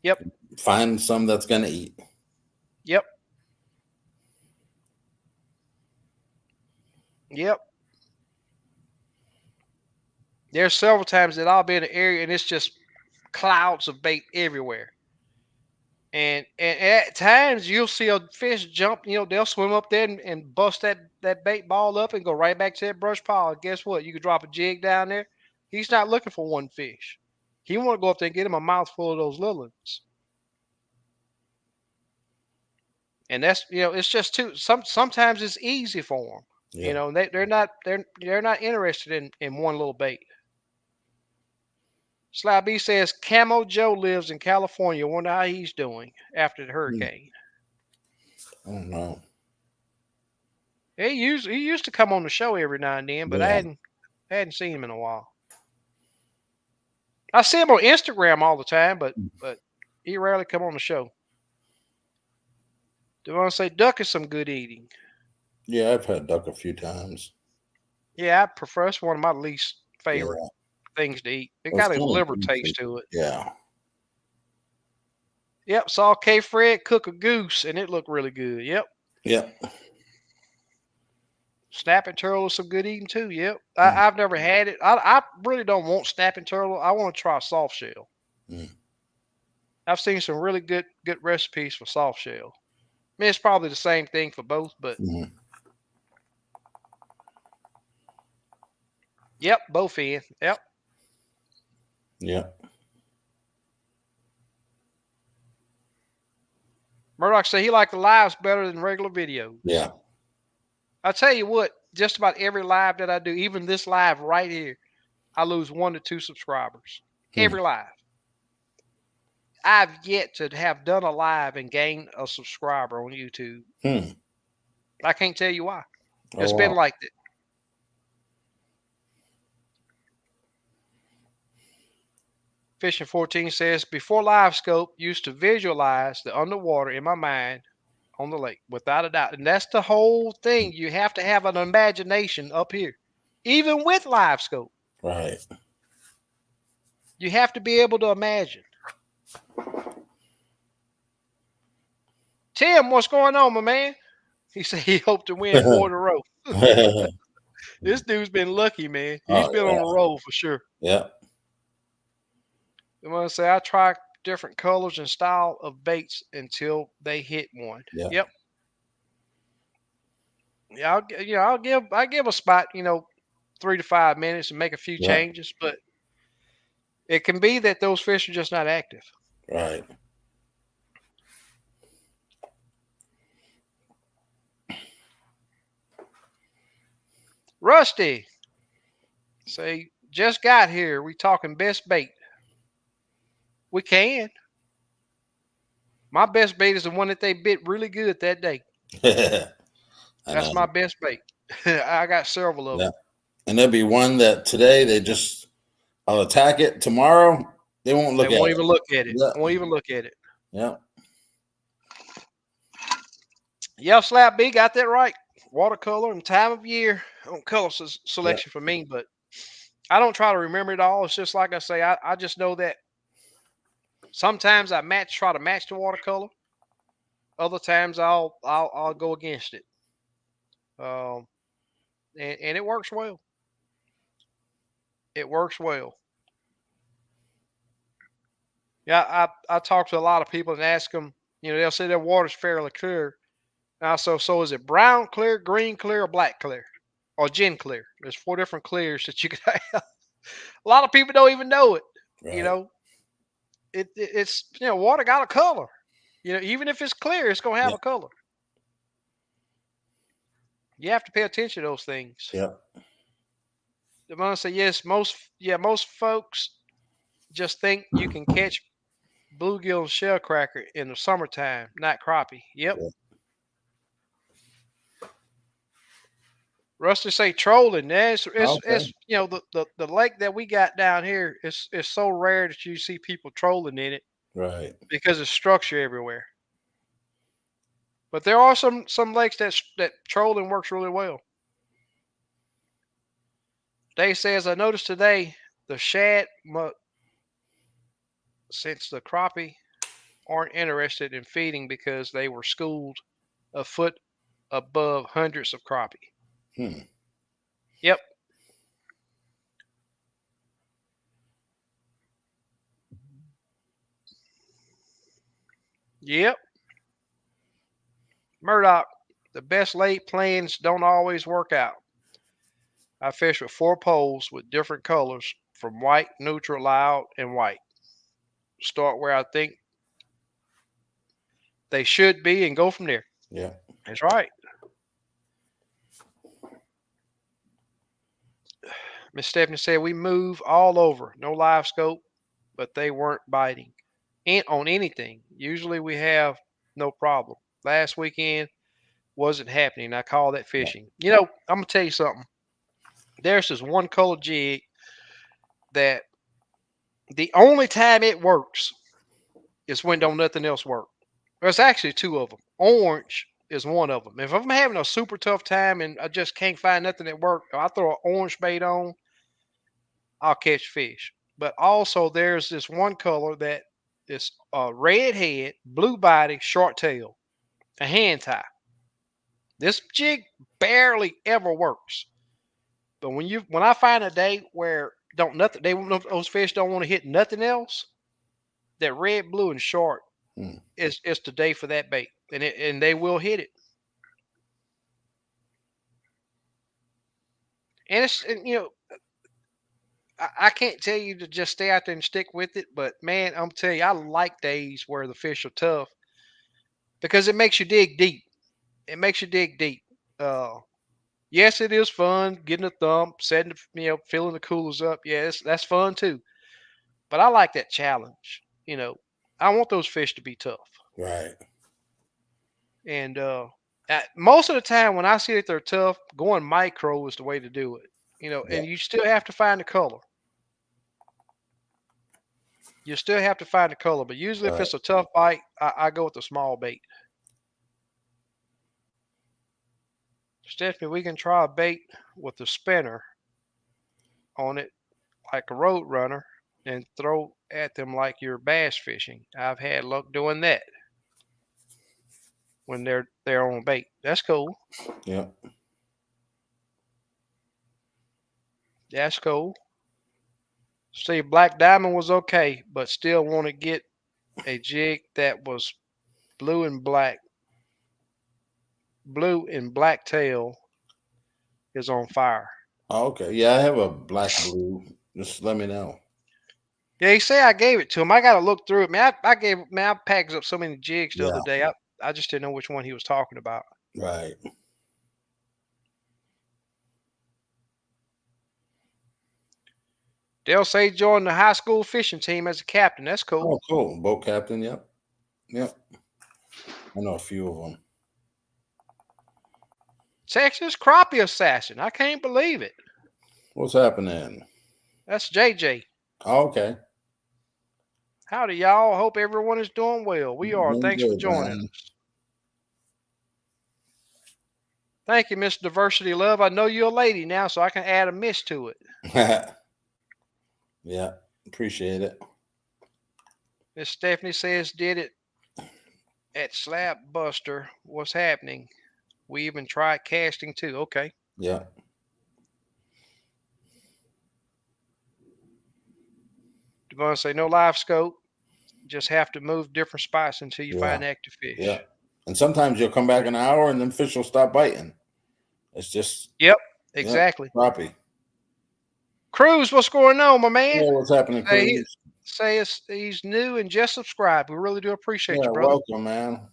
Yep. Find some that's gonna eat. Yep. Yep. There's several times that I'll be in an area and it's just clouds of bait everywhere. And at times you'll see a fish jump, they'll swim up there and bust that bait ball up and go right back to that brush pile. And guess what? You could drop a jig down there. He's not looking for one fish. He want to go up there and get him a mouthful of those little ones. And that's it's just too sometimes it's easy for them. Yeah. They're not interested in one little bait. Sly B says Camo Joe lives in California. Wonder how he's doing after the hurricane. I don't know. He used to come on the show every now and then, but I hadn't seen him in a while. I see him on Instagram all the time, but he rarely come on the show. Do I want to say duck is some good eating? Yeah, I've had duck a few times. Yeah, I prefer. It's one of my least favorite things to eat. It got a liver taste to it. Yeah. Yep, saw K Fred cook a goose and it looked really good. Yep. Yep. Snapping turtle is some good eating too. Yep. I've never had it. I really don't want snapping turtle. I want to try soft shell. I've seen some really good recipes for soft shell. I mean, it's probably the same thing for both, but yep, both in. Yep. Yep. Murdoch said he liked the lives better than regular videos. Yeah. I tell you what, just about every live that I do, even this live right here, I lose 1 to 2 subscribers. Every live. I've yet to have done a live and gained a subscriber on YouTube. I can't tell you why. It's been like that. Fishing 14 says, before live scope, used to visualize the underwater in my mind on the lake, without a doubt. And that's the whole thing. You have to have an imagination up here, even with live scope. Right. You have to be able to imagine. Tim, what's going on, my man? He said he hoped to win 4 in a row. This dude's been lucky, man. He's been on a roll for sure. Yeah. I want to say I try different colors and style of baits until they hit one. Yeah. Yep. Yeah, I give a spot, 3 to 5 minutes and make a few changes, but it can be that those fish are just not active. Right. Rusty, say, just got here. We talking best bait. We can. My best bait is the one that they bit really good that day. That's my best bait. I got several of them. And there'll be one that today I'll attack it. Tomorrow they won't look at it. They won't even look at it. Won't even look at it. Yeah. Yeah, Slap B got that right. Watercolor and time of year on color selection for me, but I don't try to remember it all. It's just like I say, I just know that sometimes I try to match the watercolor. Other times I'll go against it. And it works well. It works well. Yeah, I talk to a lot of people and ask them, they'll say their water's fairly clear. Now, so is it brown clear, green clear, or black clear, or gin clear? There's 4 different clears that you can have. A lot of people don't even know it. Right. It's water got a color. Even if it's clear, it's gonna have a color. You have to pay attention to those things. Yeah. I'm gonna say yes. Most folks just think you can catch bluegill and shell cracker in the summertime, not crappie. Yep. Yeah. Rusty say trolling. Yeah, Okay. it's the lake that we got down here is so rare that you see people trolling in it Right. because of structure everywhere. But there are some lakes that trolling works really well. Dave says I noticed today the shad since the crappie aren't interested in feeding because they were schooled a foot above hundreds of crappie. Hmm. Yep. Yep. Murdoch, the best laid plans don't always work out. I fish with 4 poles with different colors from white, neutral, loud, and white. Start where I think they should be and go from there. Yeah. That's right. Miss Stephanie said we move all over. No live scope, but they weren't biting on anything. Usually we have no problem. Last weekend wasn't happening. I call that Yeah. fishing. I'm gonna tell you something. There's this one color jig that the only time it works is when don't nothing else work. There's actually 2 of them. Orange is one of them. If I'm having a super tough time and I just can't find nothing that work, I throw an orange bait on, I'll catch fish. But also there's this one color that is a red head, blue body, short tail, a hand tie. This jig barely ever works. But when I find a day where don't nothing those fish don't want to hit nothing else, that red, blue, and short Hmm. is the day for that bait, and they will hit it. And I can't tell you to just stay out there and stick with it, but man, I'm telling you, I like days where the fish are tough because it makes you dig deep. It makes you dig deep. Uh, yes, it is fun getting a thump, setting filling the coolers up. Yes, that's fun too. But I like that challenge. I want those fish to be tough. Right. And most of the time, when I see that they're tough, going micro is the way to do it. Yeah. And you still have to find the color. You still have to find the color, but usually if Right. it's a tough bite, I go with the small bait. Stephanie, we can try a bait with a spinner on it, like a road runner, and throw at them like you're bass fishing. I've had luck doing that when they're on bait. That's cool. Yeah. That's cool. See, Black Diamond was okay, but still want to get a jig that was blue and black. Blue and black tail is on fire. Oh, okay. Yeah, I have a black blue. Just let me know. Yeah, he say I gave it to him. I got to look through it. Man, I packed up so many jigs the Yeah. other day. I just didn't know which one he was talking about. Right. Dale say joined the high school fishing team as a captain. That's cool. Oh, cool. Boat captain. Yep. Yep. I know a few of them. Texas crappie assassin. I can't believe it. What's happening? That's JJ. Oh, okay. Howdy, y'all. Hope everyone is doing well. We are. Doing Thanks for good, joining us. Thank you, Miss Diversity Love. I know you're a lady now, so I can add a miss to it. man. Yeah. Appreciate it. Miss Stephanie says, did it at Slap Buster. What's happening? We even tried casting too. Okay. Yeah. Devon say no live scope. Just have to move different spots until you Yeah. find active fish. Yeah. And sometimes you'll come back an hour and then fish will stop biting. It's just Yep. Exactly. crappie. Cruz, what's going on, my man? Yeah, what's happening, Cruz? He's new and just subscribed. We really do appreciate Yeah, you, brother. welcome, man.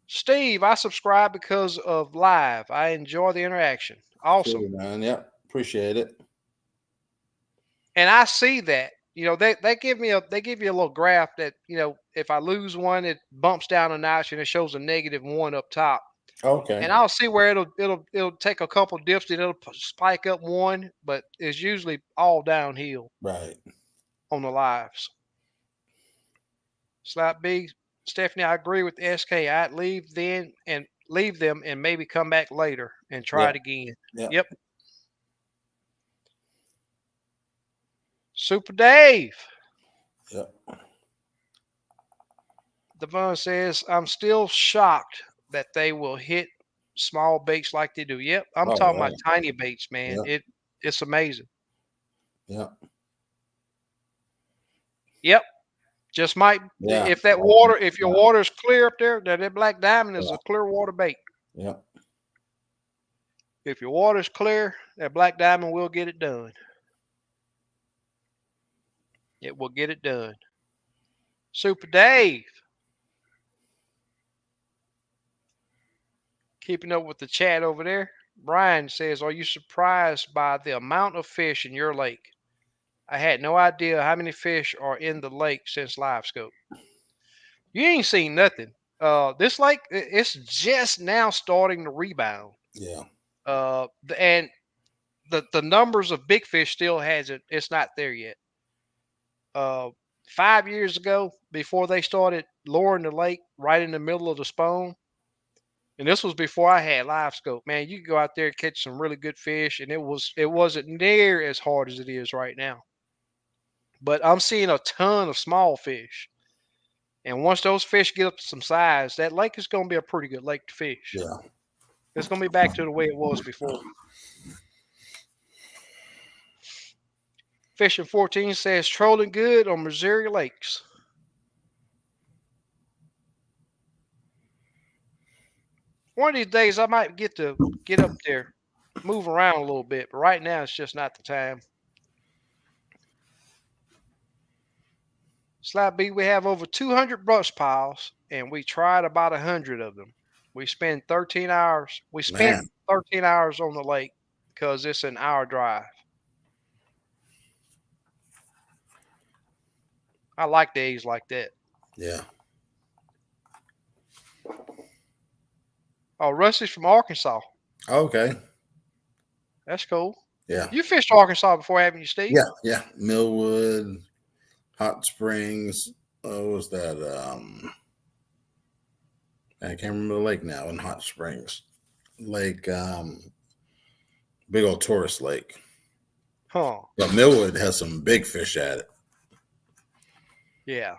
Steve, I subscribe because of live. I enjoy the interaction. Awesome. Cool, man. Yep. Appreciate it. And I see that they give me they give you a little graph that if I lose one, it bumps down a notch and it shows a -1 up top. Okay. And I'll see where it'll take a couple dips and it'll spike up one, but it's usually all downhill Right. on the lives. Slap B, Stephanie, I agree with SK. I'd leave them and maybe come back later and try Yeah. it again. Yeah. Yep. Super Dave. Yeah. Devon says, I'm still shocked that they will hit small baits like they do. Yep. I'm Oh talking about wow. tiny baits, man. Yeah. It's amazing. Yeah. Yep. Just might Yeah. if your water is clear up there, that black diamond is Yeah. a clear water bait. Yeah. If your water is clear, that black diamond will get it done. It will get it done. Super Dave. Keeping up with the chat over there. Brian says, are you surprised by the amount of fish in your lake? I had no idea how many fish are in the lake since live scope. You ain't seen nothing. This lake, it's just now starting to rebound. Yeah. And the numbers of big fish still hasn't. It's not there yet. 5 years ago, before they started lowering the lake right in the middle of the spawn, and this was before I had live scope. Man, you could go out there and catch some really good fish, and it wasn't near as hard as it is right now. But I'm seeing a ton of small fish, and once those fish get up to some size, that lake is going to be a pretty good lake to fish. Yeah. It's going to be back to the way it was before. Fishing 14 says trolling good on Missouri lakes. One of these days I might get up there, move around a little bit, but right now it's just not the time. Slab B, we have over 200 brush piles, and we tried about 100 of them. We spent 13 hours. We spent Man. 13 hours on the lake because it's an hour drive. I like days like that. Yeah. Oh, Rusty's from Arkansas. Okay. That's cool. Yeah. You fished Arkansas before, haven't you, Steve? Yeah. Yeah. Millwood, Hot Springs. What was that? I can't remember the lake now in Hot Springs. Lake, big old tourist lake. Huh. But Millwood has some big fish at it. Yeah.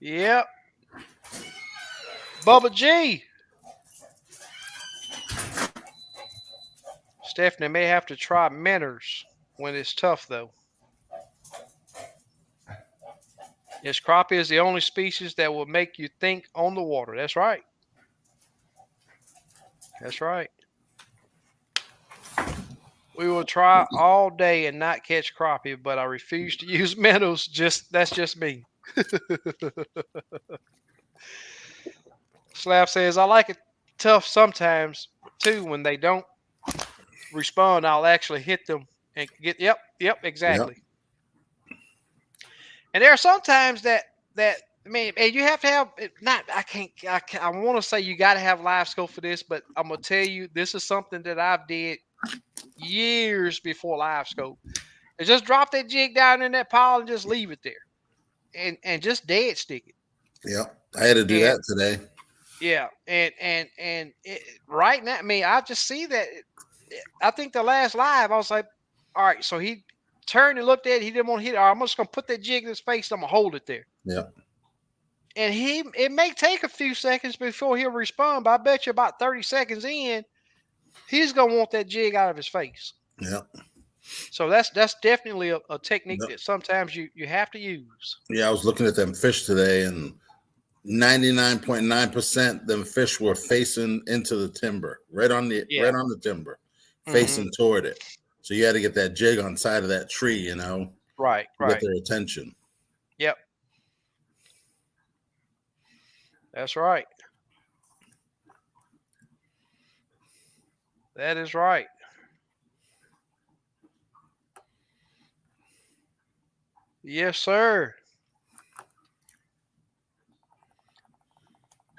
Yep. Bubba G. Stephanie may have to try minnows when it's tough, though. Yes, crappie is the only species that will make you think on the water. That's right. That's right. We will try all day and not catch crappie, but I refuse to use minnows. That's just me. Slab says, I like it tough sometimes too. When they don't respond, I'll actually hit them and get, yep, exactly. Yep. And there are sometimes that I mean, and you have to have I want to say you got to have live scope for this, but I'm going to tell you, this is something that I've did years before live scope. And just drop that jig down in that pile and just leave it there and just dead stick it. Yeah. I had to do that today. Yeah. And right now, I mean, I just see that. I think the last live, I was like, all right, so he turned and looked at it. He didn't want to hit it. All right, I'm just going to put that jig in his face. I'm going to hold it there. Yeah. And it may take a few seconds before he'll respond, but I bet you about 30 seconds in, he's going to want that jig out of his face. Yeah. So that's definitely a technique that sometimes you have to use. Yeah, I was looking at them fish today, and 99.9% them fish were facing into the timber, right on the timber, facing toward it. So you had to get that jig on side of that tree, right, get their attention. Yep, that's right. That is right. Yes, sir.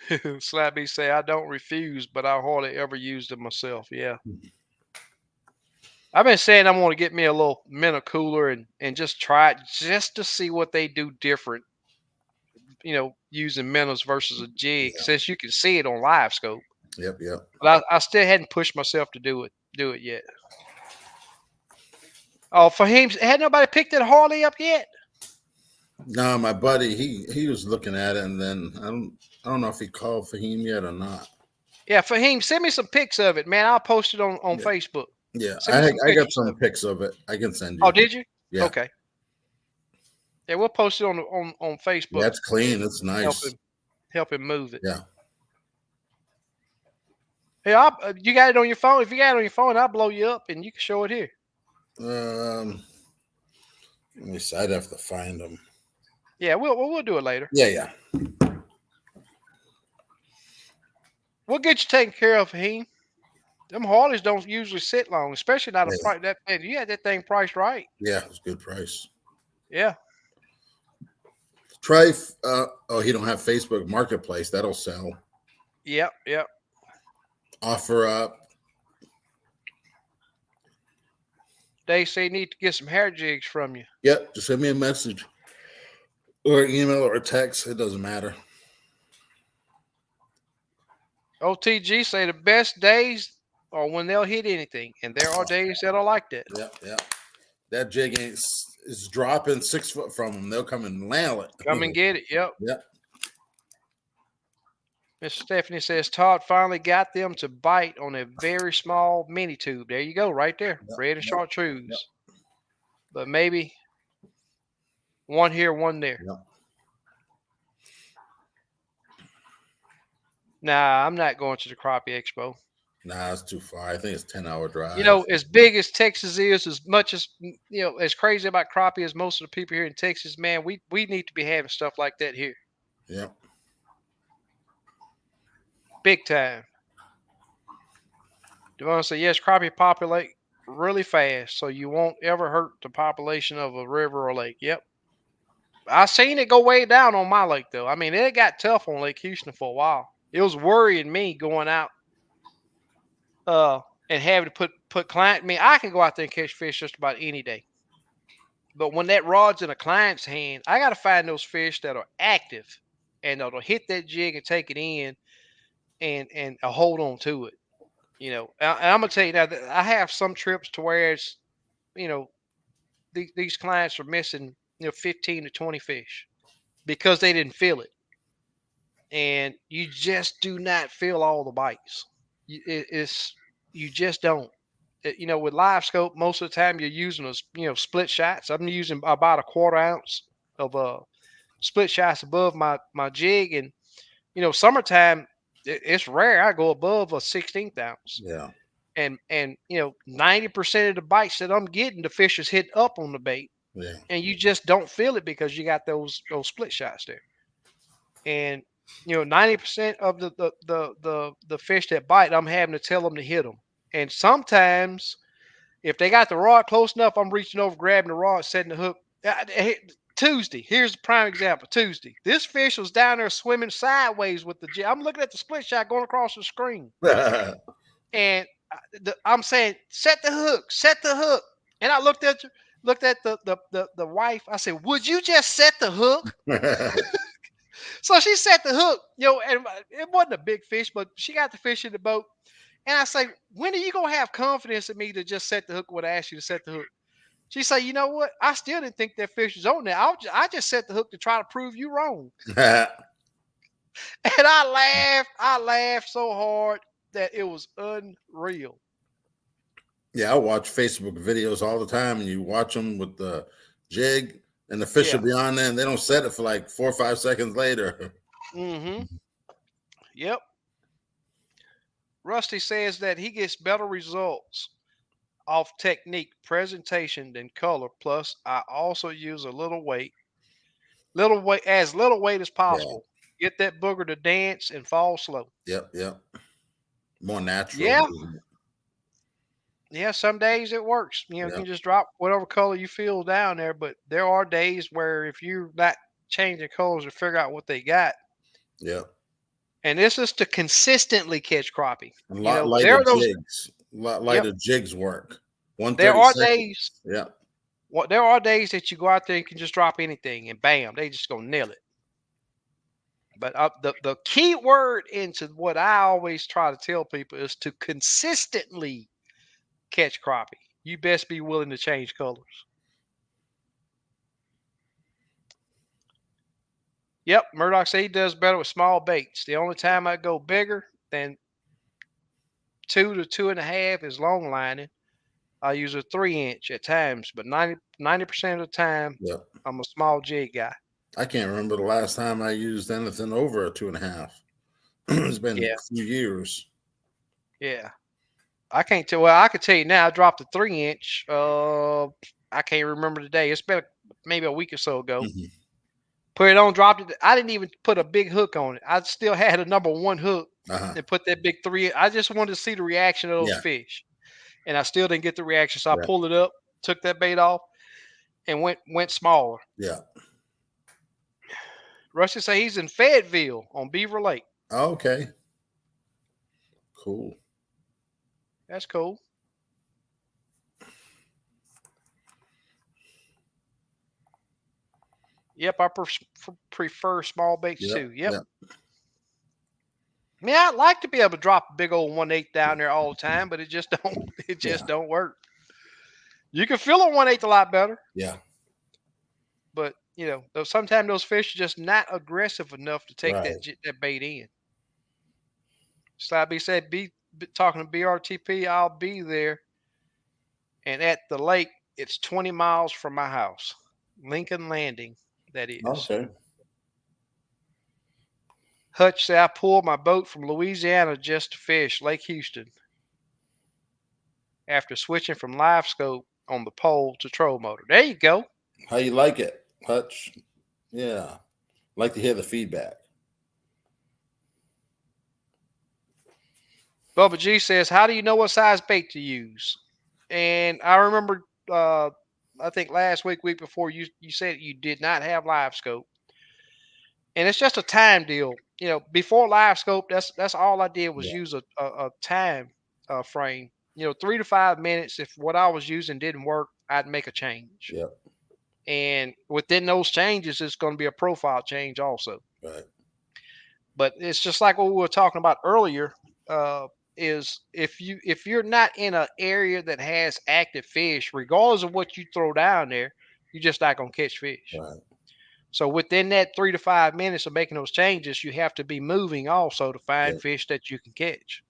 Slappy say I don't refuse, but I hardly ever use them myself. Yeah. I've been saying I want to get me a little mental cooler and just try it just to see what they do different, using minnows versus a jig, Yeah. since you can see it on live scope. Yep. Yep. But I still hadn't pushed myself to do it yet. Oh, Fahim, had nobody picked that Harley up yet? No, my buddy, he was looking at it, and then I don't know if he called Fahim yet or not. Yeah, Fahim, send me some pics of it, man. I'll post it on Yeah. Facebook. Yeah, Send me some I got pictures of some it. pics of it. I can send Oh, you. did you? Yeah. Okay. Yeah, we'll post it on Yeah, Facebook. it's clean. It's Help nice. him help him move it. Yeah. Hey, you got it on your phone. If you got it on your phone, I'll blow you up and you can show it here. Let me see. I'd have to find them. Yeah, we'll do it later. Yeah, yeah. We'll get you taken care of, Fahim. Them Harleys don't usually sit long, especially not a Yeah, price that man. You had that thing priced right. yeah, it's a good price. Yeah. Try. Oh, he don't have Facebook Marketplace. That'll sell. Yep. Yep. Offer up. They say need to get some hair jigs from you. Yep. Just send me a message or email or text. It doesn't matter. OTG say the best days are when they'll hit anything, and there are days that are like that. Yep. Yep. That jig is dropping 6 foot from them. They'll come and nail it. Come and get it. Yep. Yep. Miss Stephanie says Todd finally got them to bite on a very small mini tube. There you go, right there. Yep, Red and yep, chartreuse. yep. But maybe one here, one there. Yep. Nah, I'm not going to the Crappie Expo. Nah, it's too far. I think it's 10-hour drive. As big as Texas is, as much as as crazy about crappie as most of the people here in Texas, man, we need to be having stuff like that here. Yep. Big time. Devon said, yes, crappie populate really fast, so you won't ever hurt the population of a river or lake. Yep. I seen it go way down on my lake though. I mean, it got tough on Lake Houston for a while. It was worrying me going out and having to put client. I mean, I can go out there and catch fish just about any day. But when that rod's in a client's hand, I got to find those fish that are active and that'll hit that jig and take it in and hold on to it. And I'm gonna tell you now that I have some trips to where it's, these clients are missing 15 to 20 fish because they didn't feel it, and you just do not feel all the bites. You just don't. With live scope, most of the time you're using those, split shots. I'm using about a quarter ounce of split shots above my jig, and summertime it's rare I go above a 16th ounce. Yeah. And 90% of the bites that I'm getting, the fish is hit up on the bait, Yeah. and you just don't feel it because you got those split shots there. And 90% of the fish that bite, I'm having to tell them to hit them. And sometimes, if they got the rod close enough, I'm reaching over, grabbing the rod, setting the hook. Tuesday, here's a prime example. Tuesday, this fish was down there swimming sideways with the jig. I'm looking at the split shot going across the screen, and I'm saying, set the hook. And I looked at the wife. I said, would you just set the hook? So she set the hook, and it wasn't a big fish, but she got the fish in the boat. And I say, when are you going to have confidence in me to just set the hook when I ask you to set the hook? She said, you know what? I still didn't think that fish was on there. I just set the hook to try to prove you wrong. And I laughed so hard that it was unreal. Yeah, I watch Facebook videos all the time, and you watch them with the jig, and the fish will be on there, and they don't set it for like 4 or 5 seconds later. Mm-hmm. Yep. Rusty says that he gets better results off technique, presentation than color. Plus, I also use little weight as possible. Yeah. Get that booger to dance and fall slow. Yep. More natural. Yeah. Yeah, some days it works. You Yeah, can just drop whatever color you feel down there. But there are days where if you're not changing colors to figure out what they got, yeah. and this is to consistently catch crappie. A lot There lighter are those. jigs. A lot Yep, lighter jigs work. there are 1/32. days. Yeah. There are days that you go out there and can just drop anything, and bam, they just gonna nail it. But the key word into what I always try to tell people is to consistently catch crappie. You best be willing to change colors. Yep, Murdoch said he does better with small baits. The only time I go bigger than 2 to 2.5 is long lining. I use a 3 inch at times, but 90% of the time Yeah. I'm a small jig guy. I can't remember the last time I used anything over a 2.5. It's been Yeah, a few years. yeah. I can't tell. Well, I can tell you now. I dropped a 3 inch. I can't remember the day. It's been maybe a week or so ago. Mhm. Put it on, dropped it. I didn't even put a big hook on it. I still had a number one hook Uh-huh. and put that big three. I just wanted to see the reaction of those Yeah. fish, and I still didn't get the reaction. So I Yeah. pulled it up, took that bait off, and went smaller. Yeah. Rusty say he's in Fayetteville on Beaver Lake. Okay. Cool. That's cool. Yep, I prefer small baits Yep. too. Yep. Yep. I mean, I'd like to be able to drop a big old 1/8 down there all the time, but it just don't. It just Yeah. don't work. You can feel a 1/8 a lot better, Yeah. but sometimes those fish are just not aggressive enough to take Right. that bait in. So be said, talking to BRTP. I'll be there, and at the lake, it's 20 miles from my house, Lincoln Landing. That is. Okay. Hutch said I pulled my boat from Louisiana just to fish Lake Houston after switching from live scope on the pole to troll motor. There you go. How you like it, Hutch? Yeah. Like to hear the feedback. Bubba G says, how do you know what size bait to use? And I remember, I think last week before, you said you did not have live scope. And it's just a time deal. Before live scope, that's all I did was Yeah. use a time frame. 3 to 5 minutes. If what I was using didn't work, I'd make a change. Yep. And within those changes, it's going to be a profile change also. Right. But it's just like what we were talking about earlier. Is if you're not in an area that has active fish, regardless of what you throw down there, you're just not going to catch fish. Right. So within that 3 to 5 minutes of making those changes, you have to be moving also to find Yeah. fish that you can catch.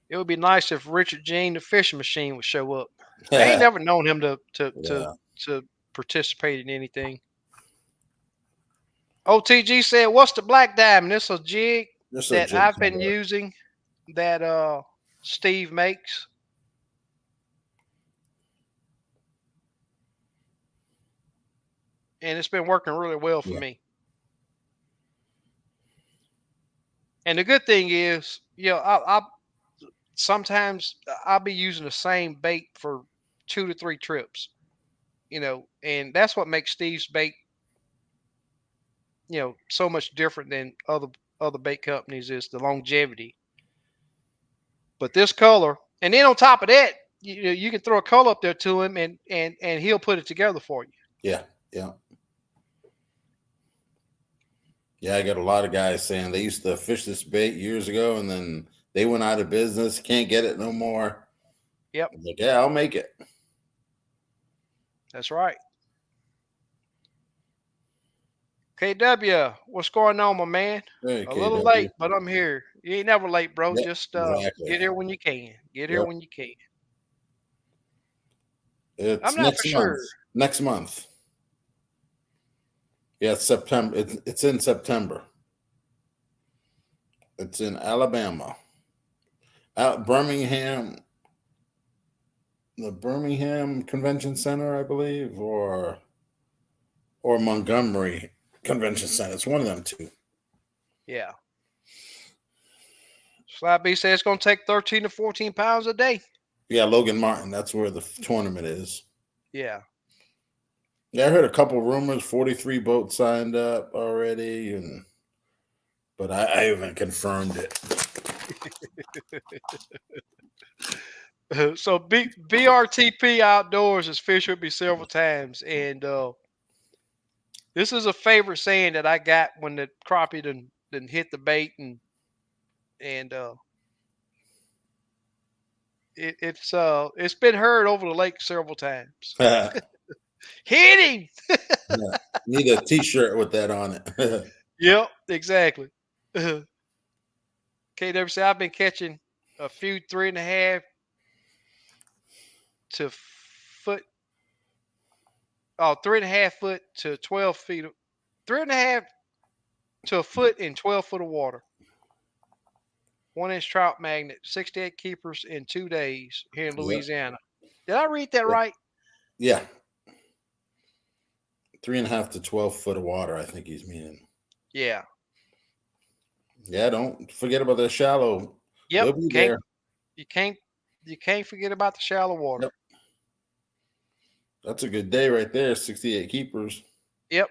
It would be nice if Richard Jean, the fishing machine, would show up. I ain't never known him Yeah. to participate in anything. OTG said, "What's the black diamond?" It's a jig Just a that jig I've been color. using that Steve makes. And it's been working really well for Yeah. me. And the good thing is, I sometimes I'll be using the same bait for 2 to 3 trips. And that's what makes Steve's bait, so much different than other bait companies is the longevity. But this color, and then on top of that, you can throw a color up there to him, and he'll put it together for you. Yeah. Yeah. Yeah, I got a lot of guys saying they used to fish this bait years ago and then they went out of business, can't get it no more. Yep, I'm like, yeah, I'll make it. that's right. KW, what's going on, my man? Hey, A little KW. late, but I'm here. You ain't never late, bro. Yep, Just exactly. get here when you can. Get here Yep. when you can. It's I'm not for next month. sure. Next month. Yeah, it's September. It's in September. It's in Alabama. Out Birmingham, the Birmingham Convention Center, I believe, or Montgomery Convention Center. It's one of them two. Yeah. Slab B says it's going to take 13 to 14 pounds a day. Yeah, Logan Martin. That's where the tournament is. Yeah. Yeah, I heard a couple rumors. 43 boats signed up already, but I haven't confirmed it. So BRTP Outdoors has fished with me several times, and this is a favorite saying that I got when the crappie done hit the bait, and it's been heard over the lake several times. Hit him! Yeah. Need a T-shirt with that on it. Yep, exactly. KW said I've been catching a few 3.5 to foot, 3.5 foot to 12 feet, 3.5 to a foot in 12 foot of water. 1 inch trout magnet, 68 keepers in 2 days here in Yep. Louisiana. Did I read that right? Yeah. 3.5 to 12 foot of water, I think he's meaning. Yeah. Yeah, don't forget about the shallow. Yep. They'll be there. You can't forget about the shallow water. Yep. That's a good day right there. 68 keepers. Yep.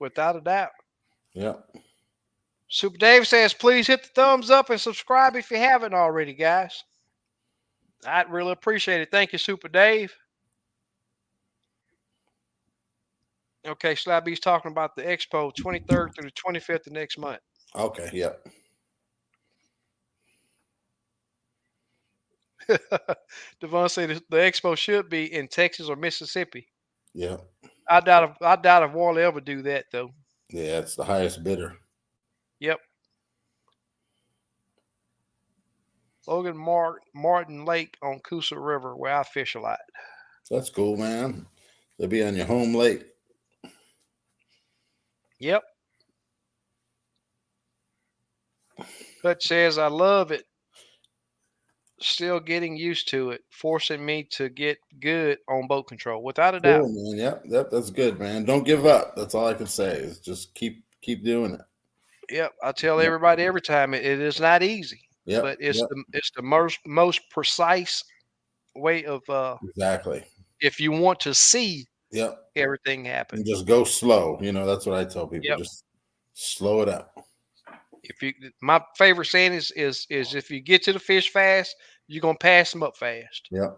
Without a doubt. Yep. Super Dave says, please hit the thumbs up and subscribe if you haven't already, guys. I'd really appreciate it. Thank you, Super Dave. Okay, Slabby's talking about the expo 23rd through the 25th of next month. Okay. Yep. Devon said the expo should be in Texas or Mississippi. Yeah. I doubt if Warley ever do that though. Yeah, it's the highest bidder. Yep. Logan Martin Lake on Coosa River, where I fish a lot. That's cool, man. They'll be on your home lake. Yep. Hutch says, I love it. Still getting used to it, forcing me to get good on boat control, without a doubt. Cool, man. Yep. That's good, man. Don't give up. That's all I can say is just keep doing it. Yep. I tell everybody every time it is not easy. Yep. But it's the most precise way of exactly. If you want to see everything happen. And just go slow. That's what I tell people. Yep. Just slow it up. My favorite saying is if you get to the fish fast, you're gonna pass them up fast. Yep.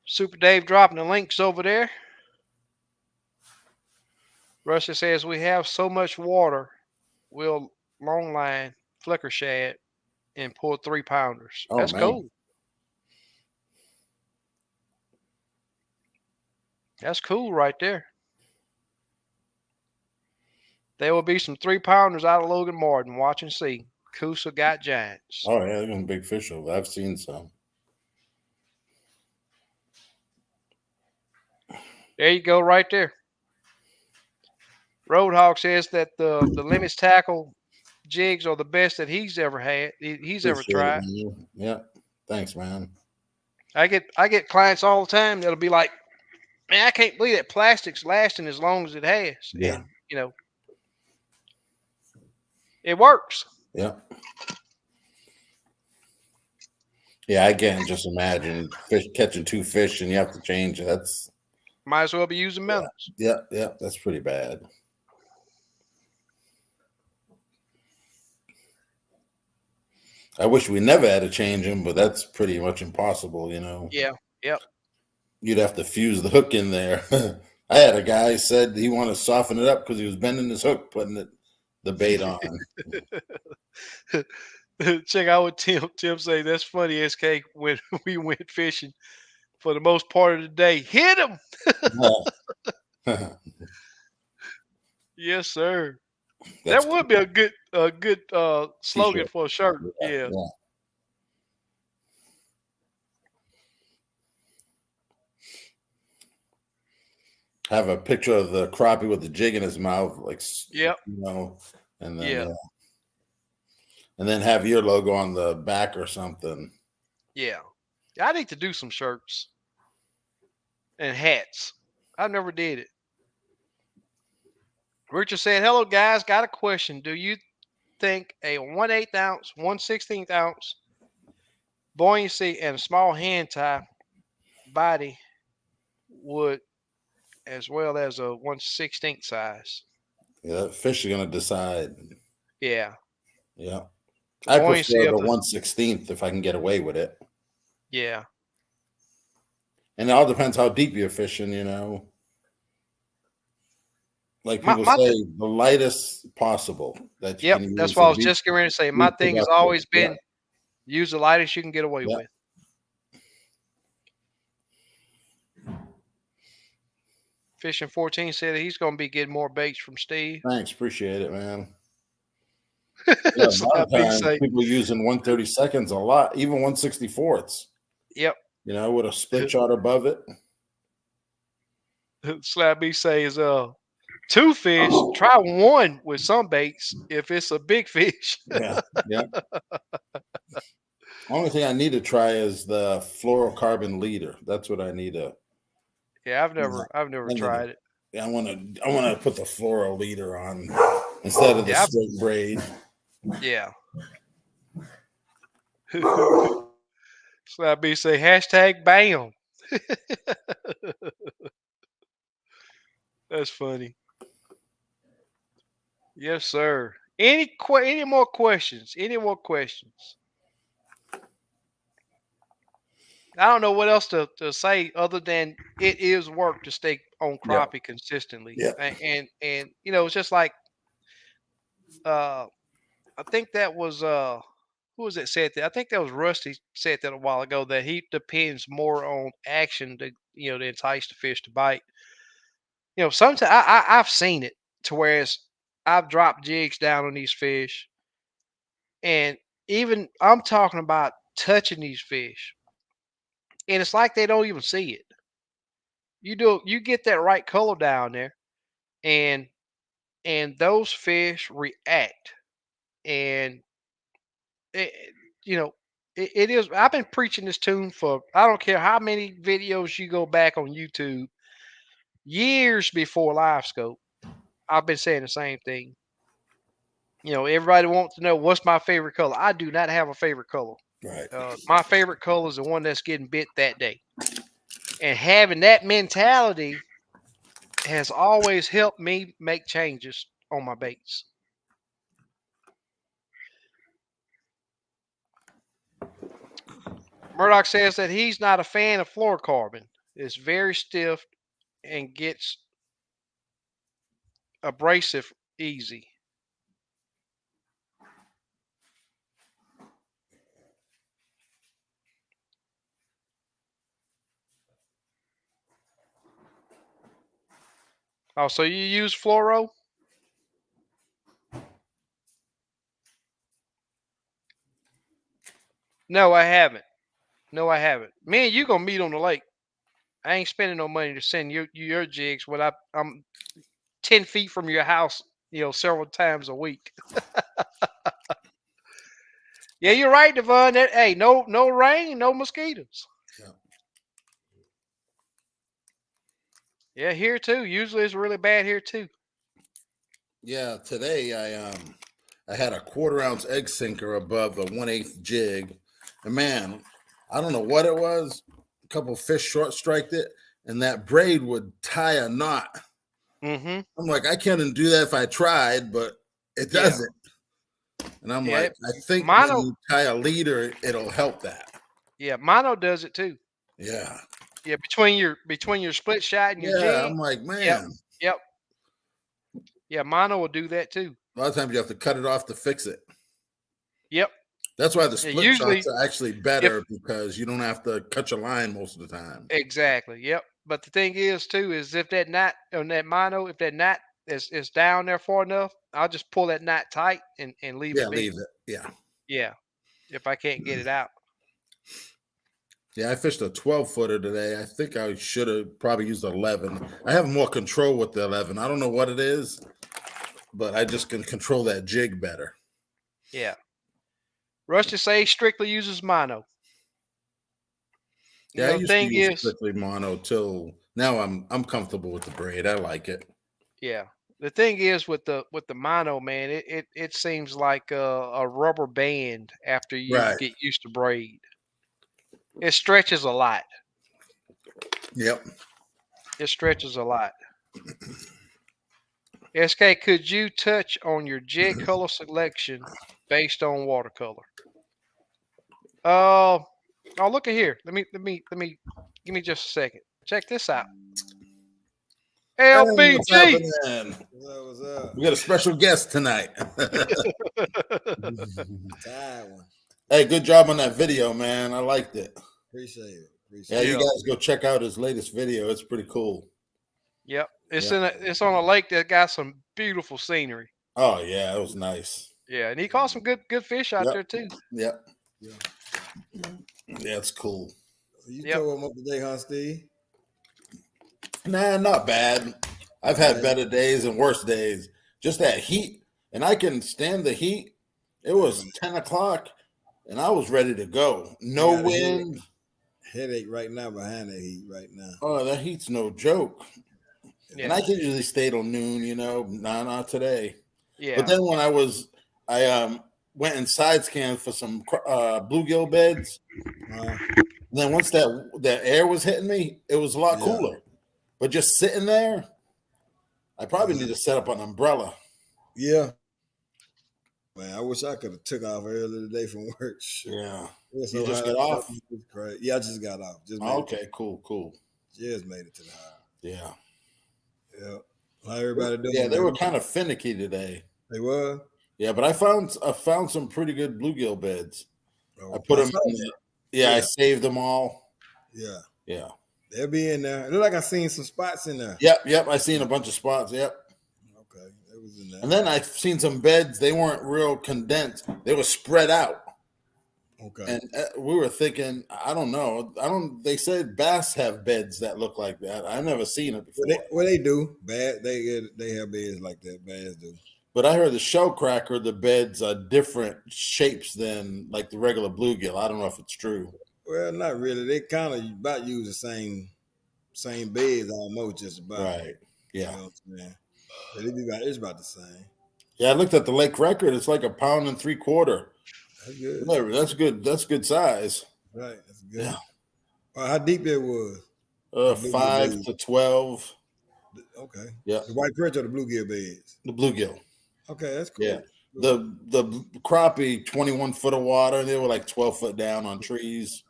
Super Dave dropping the links over there. Russia says we have so much water, we'll long line flicker shad and pull 3-pounders. Oh, That's man. cool. That's cool right there. There will be some 3-pounders out of Logan Martin. Watch and see. Coosa got giants. Oh, yeah, there's big fish over there. I've seen some. There you go, right there. Roadhog says that the limits tackle jigs are the best that he's ever had. He's ever tried. Yeah. Thanks, man. I get clients all the time that'll be like, man, I can't believe that plastic's lasting as long as it has. Yeah. And it works. Yeah. Yeah, I can't just imagine catching 2 fish and you have to change it. That's might as well be using minnows. Yeah, that's pretty bad. I wish we never had to change them, but that's pretty much impossible, Yeah, yep. You'd have to fuse the hook in there. I had a guy said he wanted to soften it up because he was bending his hook, putting the bait on. Check out what Tim say. That's funny, SK, when we went fishing for the most part of the day. Hit him. Yes, sir. That would be a good slogan T-shirt. for a shirt. Yeah. Have a picture of the crappie with the jig in his mouth, and then and then have your logo on the back or something. Yeah, I need to do some shirts and hats. I never did it. Richard said, "Hello guys, got a question. Do you think a 1/8 ounce, 1/16 ounce buoyancy and small hand tie body would as well as a 1/16 size?" Yeah, that fish is gonna decide. Yeah, Yeah. the I buoyancy prefer of the the 1/16 if I can get away with it. yeah. And it all depends how deep you're fishing, you know. Like My people my say, the lightest possible that you Yep, can that's use what I and was just getting ready to say. be My thing has productive. always Yeah. been use the lightest you can get away Yeah. with. Fishing 14 said that he's going to be getting more baits from Steve. Thanks. Appreciate it, man. Yeah, a lot Slap of B times say, people using 1/32 a lot, even 1/64, yep. you know, with a split shot above it. Slap B says, two fish. Try one with some baits if it's a big fish. Yeah. Yeah. Only thing I need to try is the fluorocarbon leader. That's what I need to. Yeah, Yeah, I've never I need to. tried it. Yeah, I want to put the fluoro leader on instead of the Yeah, straight braid. yeah. Slap B say hashtag bam. That's funny. Yes, sir. Any more questions? Any more questions? I don't know what else to say other than it is work to stay on Yeah. crappie consistently. Yeah. And it's just like uh I think that was who was it said that? I think that was Rusty said that a while ago that he depends more on action to entice the fish to bite. Sometimes I've seen it to whereas I've dropped jigs down on these fish and even I'm talking about touching these fish and it's like they don't even see it. You get that right color down there and those fish react and it, you know it is I've been preaching this tune for I don't care how many videos you go back on YouTube years before live scope. I've been saying the same thing. Everybody wants to know what's my favorite color. I do not have a favorite color. Right. My favorite color is the one that's getting bit that day, and having that mentality has always helped me make changes on my baits. Murdoch says that he's not a fan of fluorocarbon. It's very stiff and gets abrasive easy. Oh, so you use fluoro? No, I haven't. No, I haven't. Me and you gonna meet on the lake. I ain't spending no money to send your jigs when I'm 10 feet from your house, several times a week. Yeah, you're right, Devon. Hey, no rain, no mosquitoes. Yeah. Yeah, here too. Usually it's really bad here too. Yeah. Today I had a 1/4 ounce egg sinker above a 1/8 jig, and man, I don't know what it was. A couple fish short striked it, and that braid would tie a knot. Mm-hmm. I'm like, I can't do that if I tried, but it Yeah. doesn't. And I'm Yeah. like, I think when Mono. you tie a leader, it'll help that. Yeah, mono does it too. Yeah. Yeah, between your split shot and your Yeah. jig. I'm like, Yep. man, Yep. Yeah, mono will do that too. a lot of times you have to cut it off to fix it. Yep. That's why the Yeah, split usually shots are actually if better because you don't have to cut your line most of the time. exactly. Yep. But the thing is too is if that knot on that mono, if that knot is down there far enough, I'll just pull that knot tight and leave Yeah, it be. leave it. Yeah. Yeah. If I can't get it out. Yeah, I fished a 12-footer today. I think I should have probably used 11. I have more control with the 11. I don't know what it is, but I just can control that jig better. Yeah. Rusty say strictly uses mono. Yeah, I used to Thing use is, strictly mono till now I'm comfortable with the braid. I like it. yeah. The thing is with the mono, man, it seems like a rubber band after you Right. get used to braid. It stretches a lot. Yep. It stretches a lot. SK, could you touch on your jet color selection based on watercolor? Uh, oh, look at here. Let me give me just a second. Check this out. Hey, what's LBG. happening? What's up? We got a special guest tonight. Tired one. Hey, good job on that video, man. I liked it. Appreciate it. Yeah, Appreciate you Yeah. guys go check out his latest video. It's pretty cool. Yep. It's Yeah. it's on a lake that got some beautiful scenery. Oh yeah, it was nice. Yeah, and he caught some good fish out Yep. there too. Yep. Yeah. Yeah, it's cool. So you Yep. told him up today, huh, Steve? Nah, not bad. I've had better days and worse days. Just that heat, and I can stand the heat. It was 10 o'clock, and I was ready to go. No got a wind. Headache right now behind that heat right now. Oh, that heat's no joke. Yeah. And I can usually stay till noon, not today. Yeah. But then when I went and side scanned for some bluegill beds. Uh, And then once that air was hitting me, it was a lot Yeah. cooler. But just sitting there, I probably need to set up an umbrella. yeah. Man, I wish I could have took off earlier today from work. Shit. Yeah. It was You just hot. got off? It's crazy. Yeah, I just got off. Just made Okay, cool. Just made it to the house. Yeah. Yeah. How everybody doing? Yeah, they man? were kind of finicky today. They were. Yeah, but I found some pretty good bluegill beds. Oh, I put them saw in that. Yeah, I Yeah. saved them all. Yeah. Yeah. They'll be in there. It look like I seen some spots in there. Yep. I seen a bunch of spots. Yep. Okay. It was in there. And then I've seen some beds. They weren't real condensed. They were spread out. Okay. And we were thinking, I don't know. They said bass have beds that look like that. I've never seen it before. Well, they do. Bad. They have beds like that. Bads do. But I heard the shellcracker, the beds are different shapes than like the regular bluegill. I don't know if it's true. Well, not really. They kind of about use the same beds almost, just about. Right. You Yeah. know what I'm saying? But it's about the same. Yeah, I looked at the lake record. It's like 1 3/4 That's good. pounds. That's good. That's good size. Right. That's good. Yeah. How deep it was? 5 to 12. Okay. Yeah. The white perch or the bluegill beds? The bluegill. Okay, that's cool. Yeah. The crappie, 21 foot of water. They were like 12 foot down on trees.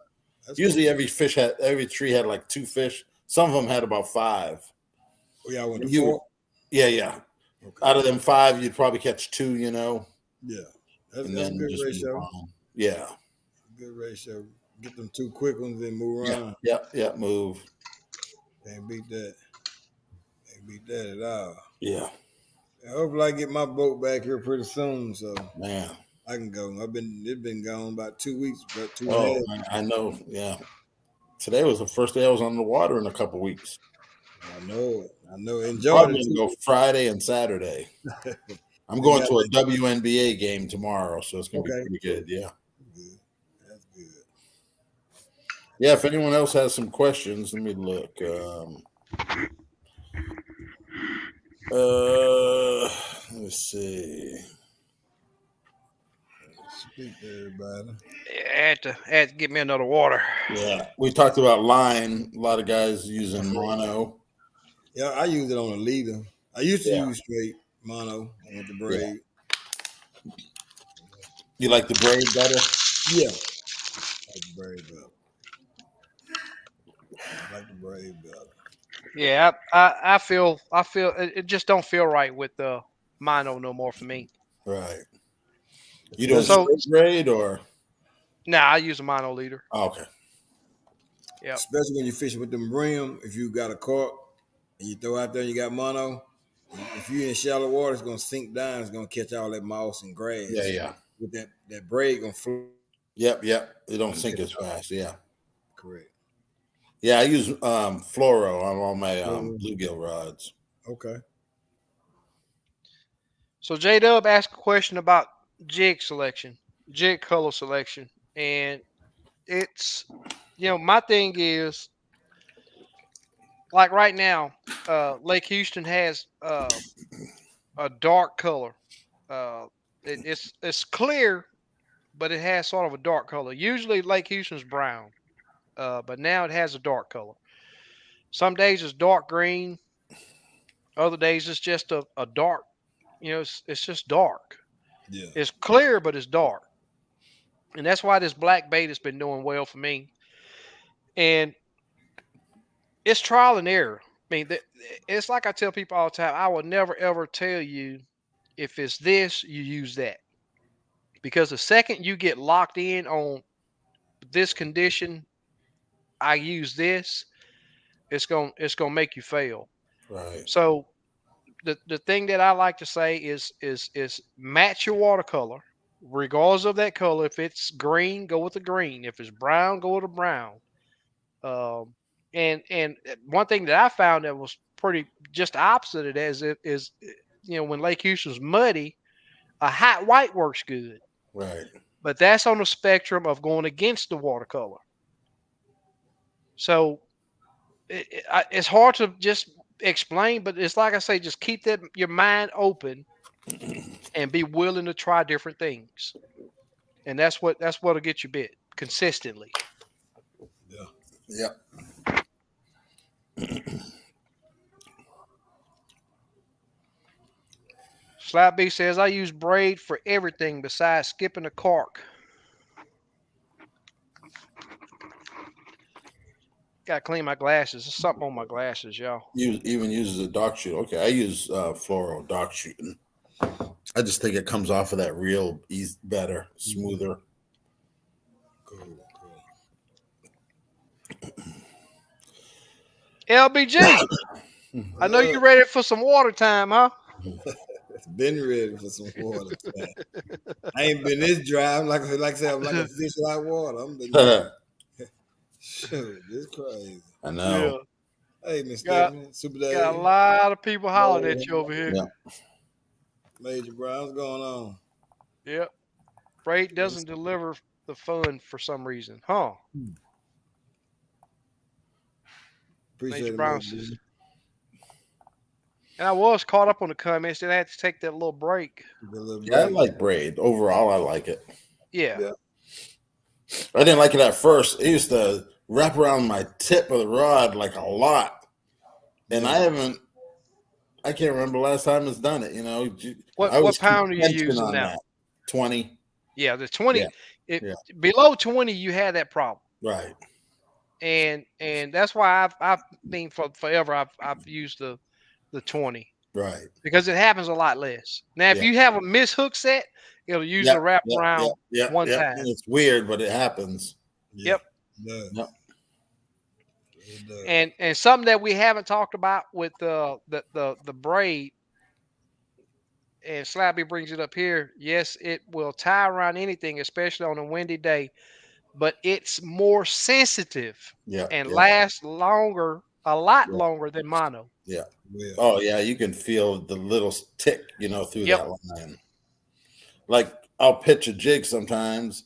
That's Usually cool. every tree had like 2 fish. Some of them had about 5. Oh, yeah, I went to You- 4. Yeah. Okay. Out of them 5, you'd probably catch 2, Yeah. and That's a then good just move ratio. on. Yeah. Good ratio. Get them 2 quick ones and move around. Yeah. Move. Can't beat that. Can't beat that at all. Yeah. Hopefully I get my boat back here pretty soon, so Man. I can go. It's been gone about 2 weeks, but 2 Oh, and a half. I know. Yeah. Today was the first day I was on the water in a couple weeks. I know it. I know. Enjoy Probably it. gonna go Friday and Saturday. I'm You going got to a WNBA game tomorrow, so it's gonna Okay. be pretty good. Yeah. Good. That's good. Yeah. If anyone else has some questions, let me look. Let's see. Speak to everybody. I had to get me another water. Yeah, we talked about line. A lot of guys using mono. Yeah, I use it on a leader. I used to Yeah. use straight mono with the braid. You like the braid better? Yeah. I like the braid better. I like the braid better. Yeah, I feel it just don't feel right with the mono no more for me. Right. You doing So- straight braid or? Nah, I use a mono leader. Oh, okay. Yep. Especially when you're fishing with them brim, if you got a cork and you throw out there and you got mono, if you're in shallow water, it's gonna sink down, it's gonna catch all that moss and grass. Yeah. With that braid gonna float. Yep. It don't sink as fast. Yeah. Correct. Yeah, I use fluoro on all my bluegill rods. Okay. So J Dub asked a question about jig color selection, and it's my thing is like right now, Lake Houston has a dark color. It's clear, but it has sort of a dark color. Usually Lake Houston's brown, but now it has a dark color. Some days it's dark green. Other days it's just a dark. It's just dark. Yeah. It's clear, but it's dark, and that's why this black bait has been doing well for me. And it's trial and error. I mean, it's like I tell people all the time. I will never ever tell you if it's this, you use that, because the second you get locked in on this condition, I use this, it's gonna make you fail. Right. So the thing that I like to say is match your watercolor, regardless of that color. If it's green, go with the green. If it's brown, go with the brown. Um, and one thing that I found that was pretty just the opposite of that is when Lake Houston's muddy, a hot white works good, Right. but that's on the spectrum of going against the watercolor. So it's hard to just explain, but it's like I say, just keep that your mind open and be willing to try different things, and that's what'll get you bit consistently. Yeah. Yep. Slap B says I use braid for everything besides skipping the cork. Gotta clean my glasses. There's something on my glasses, y'all. Even uses a dark shoot. Okay, I use fluoro dark shooting. I just think it comes off of that real easy, better, smoother. Cool. LBG, I know you're ready for some water time, huh? Been ready for some water. I ain't been this dry. I'm like I said, I'm like a fish out of water. I'm been shoot, this crazy. I Yeah, know. Hey, Miss got Stephanie, Super got a Dave, lot of people hollering at you over here. Yeah. Major Brown, what's going on? Yep. Braid doesn't deliver the fun for some reason, huh? Appreciate Major it, Brown Major. says. And I was caught up on the comments. Then I had to take that little break. Get a little Yeah, I break. like braid. Overall, I like it. Yeah. Yeah. I didn't like it at first. It used to wrap around my tip of the rod like a lot. And Yeah. I can't remember the last time it's done it. What I always keep pound are you tension using on now? that. 20. Yeah, the 20. Yeah. It Yeah. below 20, you had that problem. Right. And that's why I've been for forever I've used the 20 Right. because it happens a lot less. Now if Yeah. you have a mishook set, it'll usually Yep. wrap Yep. around Yep. Yep. one Yep. time. It's weird, but it happens. Yeah. Yep. Yeah. Yep. It does. And something that we haven't talked about with the braid, and Slappy brings it up here. Yes, it will tie around anything, especially on a windy day, but it's more sensitive Yeah. and Yeah. lasts longer, a lot Yeah. longer than mono. Yeah. Yeah. Oh, yeah. You can feel the little tick, through Yep. that line. Like I'll pitch a jig sometimes,